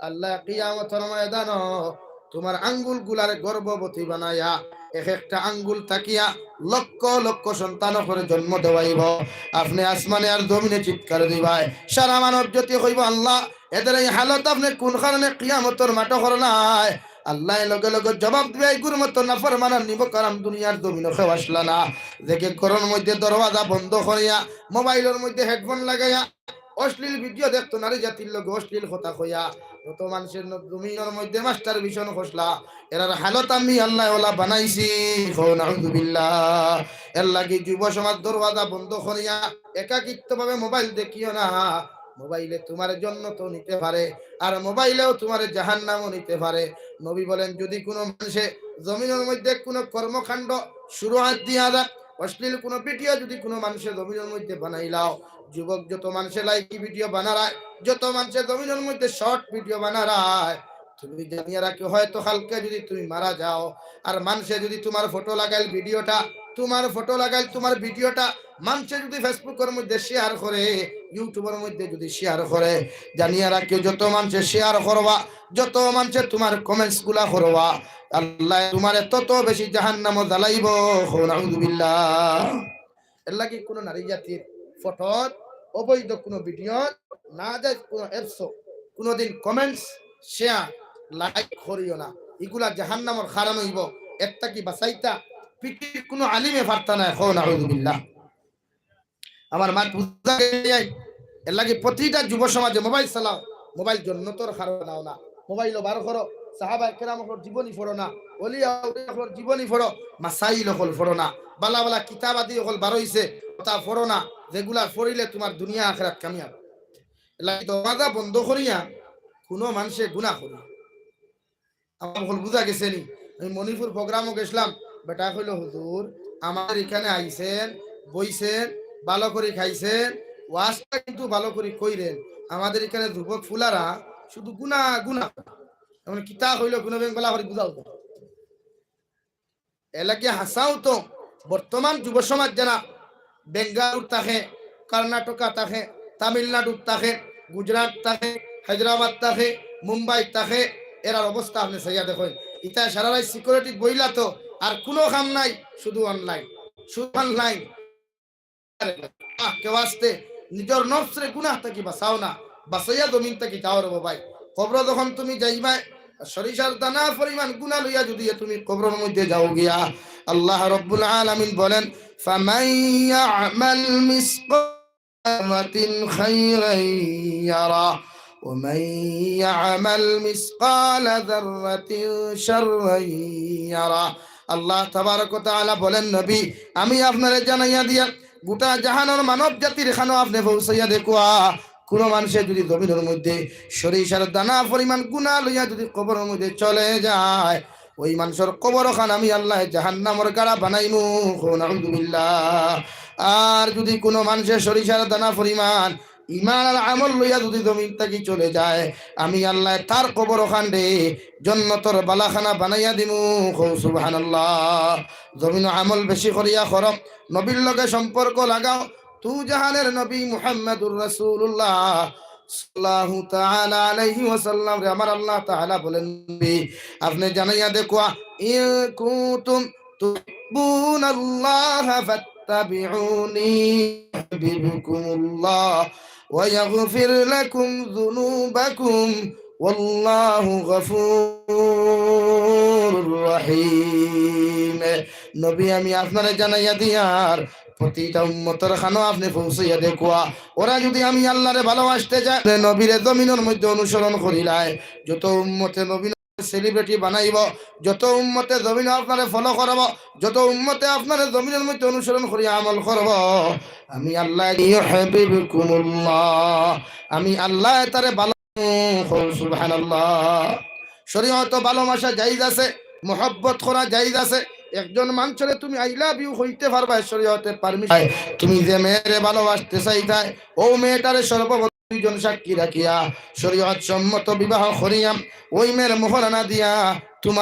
আল্লাহ কিয়ামতের ময়দানে তোমার আঙ্গুল গুলার গর্ভবতী বানায়া এক একটা আঙ্গুল তাকিয়া লক্ষ লক্ষ সন্তান করে জন্ম দেওয়াইব। আপনি আসমানে আর জমিনে চিৎকার দিবাই, সারা মানব জাতি হইব, আল্লাহ এদের এই হালত আপনি কোন কারণে কিয়ামতের মাঠে করলাই? আল্লাহ লগে লগে জবাব দিবে, গুর মতো নাফরমানার নিব কারণ দুনিয়ার জমিনে কেউ আসলা না। দেখে ঘরের মধ্যে দরওয়াজা বন্ধ করিয়া মোবাইলের মধ্যে হেডফোন লাগাইয়া অশ্লীল ভিডিও দেখতো, নারী জাতির লোক অশ্লীল কথা কইয়া যত মানুষের জমিনের মধ্যে মাস্টার ভিশন খসলা, এরার হালত আমি আল্লাহ ওলা বানাইছি। নাউযুবিল্লাহ। এর লাগি যুব সমাজ দরওয়াজা বন্ধ করিয়া একাকিত্ব ভাবে মোবাইল দেখিও না। মোবাইলে তোমার জন্য তো নিতে পারে, আর মোবাইলেও তোমার জাহান্নামও নিতে পারে। নবী বলেন, যদি কোনো মানুষে জমিনের মধ্যে কোনো কর্মকাণ্ড শুরু হাত দিয়া দেয়, অশ্লীল কোনো ভিডিও যদি কোনো মানুষের জমিনের মধ্যে বানাইলাও, যুবক যত মানুষের লাইকি ভিডিও বানারায়, যত মানুষের জমিনের মধ্যে শর্ট ভিডিও বানারায়, তুমি জানিয়ে রাখো হয়তো কালকে যদি তুমি মারা যাও আর মানুষে যদি তোমার ফটো লাগাইল ভিডিওটা, তোমার ফটো লাগাইল তোমার ভিডিওটা মানুষে যদি ফেসবুকের মধ্যে শেয়ার করে, ইউটিউবের মধ্যে যদি শেয়ার করে, জানিয়ে রাখো যত মানুষে শেয়ার করবা, যত মানুষে তোমার কমেন্টস গুলা করবা, আল্লাহ তোমার তত বেশি জাহান্নাম জ্বালাইব। নাউযুবিল্লাহ। এর লাগি কোন নারী জাতির ফটো, অবৈধ কোনো ভিডিও, না যায় কোনো অ্যাপস, কোনোদিন কমেন্টস শেয়ার লাইক করিও না। এগুলা জাহান্নামের কারণ হইব। একটা কি বাসাইতা পৃথিবীর কোনো আলিমে পারতা না। নাউযুবিল্লাহ। আমার মা বুঝা যায়। এর লাগি প্রতিটা যুব সমাজে মোবাইল চালাও, মোবাইল জন্নতর কারণ নাও না। মোবাইল বার করো, সাহাবায়ে কেরামর জীবনী পড়ো না, ওলিয়া আউলিয়ার জীবনী পড়ো, মাসাইল হল পড়ো না, বালা বালা কিতাব আদি হল বার হইছে তা পড়ো না, যেগুলা পড়িলে তোমার দুনিয়া আখিরাত কামিয়াব। লাগি দরওয়াজা বন্ধ করিয়া কোনো মানুষে গুনাহ করে। আমার হল বুঝা গেছে নি। আমি মণিপুর প্রোগ্রামও গেছিলাম, বেটা কইল, হুজুর আমার এখানে আইছেন, বইছেন, ভালো করে খাইছেন, ওয়াজটা কিন্তু ভালো করে কইরেন, আমাদের এখানে যুবক ফুলারা শুধু গুনা গুনা, মানে কিতা হইল গুনা বেলা করে বুঝাও তো এলাকে হাসাও তো। বর্তমান যুব সমাজ যারা বেঙ্গালুর থাকে, কর্ণাটকা থাকে, তামিলনাড়ুর থাকে, গুজরাট থাকে, হায়দ্রাবাদ থাকে, মুম্বাই থাকে, এরার অবস্থা আপনি সাইয়া দেখেন। ইটা সারা রাত সিকিউরিটি বইলা তো আর কোনো কাম নাই, শুধু অনলাইন, শুধু অনলাইন। কেউ আসতে নিজের নফসরে গুনাহ থাকি বাঁচাও না, বাঁচাইয়া জমিন থাকি যাও রে ভাই। কবর যখন তুমি যাইবা, সরিষার দানা পরিমাণ গুনাহ লইয়া যদি তুমি কবরের মধ্যে যাও গিয়া, আল্লাহ রাব্বুল আলামিন বলেন, ফামান ইয়ামাল মিসকালাতিন খায়রান ইয়ারা ওয়া মান ইয়ামাল মিসকালা যাররাতিন শাররান ইয়ারা। আল্লাহ তাবারক ওয়া তাআলা বলেন, নবী আমি আপনারে জানাইয়া দিয়া গোটা জাহানের মানব জাতির খানো আপনি পৌঁছাইয়া দেখুয়া, কোন মানুষে যদি জমিনের মধ্যে সরিষার দানা পরিমাণ গুনাহ লইয়া যদি কবরের মধ্যে চলে যায়, ওই মানুষের কবর খান আমি আল্লাহ জাহান্নামের গাড়া বানাইমু। নাউযুবিল্লাহ। আর যদি কোনো মানুষের সরিষার দানা পরিমাণ ইমান আর আমল লইয়া যদি জমিন থেকে চলে যায়, আমি আল্লাহ তার কবর খান্ডে জান্নাতের বালাখানা বানাইয়া দিমু। সুবহানাল্লাহ। জমিন আমল বেশি করিয়া করম, নবীর লগে সম্পর্ক লাগাও। তু জাহানের নবী মুহাম্মদুর রাসূলুল্লাহ সাল্লাল্লাহু তাআলা আলাইহি ওয়াসাল্লাম রে আমার আল্লাহ তাআলা বলেন, আপনি জানাইয়া দেখো, ইন কুনতুম তুহিব্বুনাল্লাহ ফাত্তাবিউনি ইউহিব্বুকুমুল্লাহ ওয়া ইয়াগফির লাকুম যুনুবাকুম ওয়াল্লাহু গফুরুর রহিম। নবী আমি আপনারে জানাইয়া দিয়ার প্রতিটা উম্মতের খানো আপনি পৌঁছাইয়া দেখুয়া, ওরা যদি আমি আল্লাহরে ভালোবাসতে যায়, নবীরে জমিনের মধ্যে অনুসরণ করিলাই, যত উম্মতে নবী সেলিব্রিটি বানাইব, যত উম্মতে জমিন আপনারে ফলো করব, যত উম্মতে আপনারে জমিনের মধ্যে অনুসরণ করি আমল করব, আমি আল্লাহ ইউহিব্বুকুমুল্লাহ, আমি আল্লাহ তারে ভালো। সুবহানাল্লাহ। শরীয়তে ভালোবাসা জায়েজ আছে, মহব্বত করা জায়েজ আছে। একজন মানুষের তুমি আই লাভ ইউ হইতে পারবা, শরীয়তে পারমিশন। তুমি যে মেয়েরে ভালোবাসতে চাইতাই, ও মেয়েটারে সর্বপ্রথম দুইজন সাক্ষী রাখিয়া শরীয়ত সম্মত বিবাহ করিয়া ওই মেয়ের মোহরানা দিয়া তোমার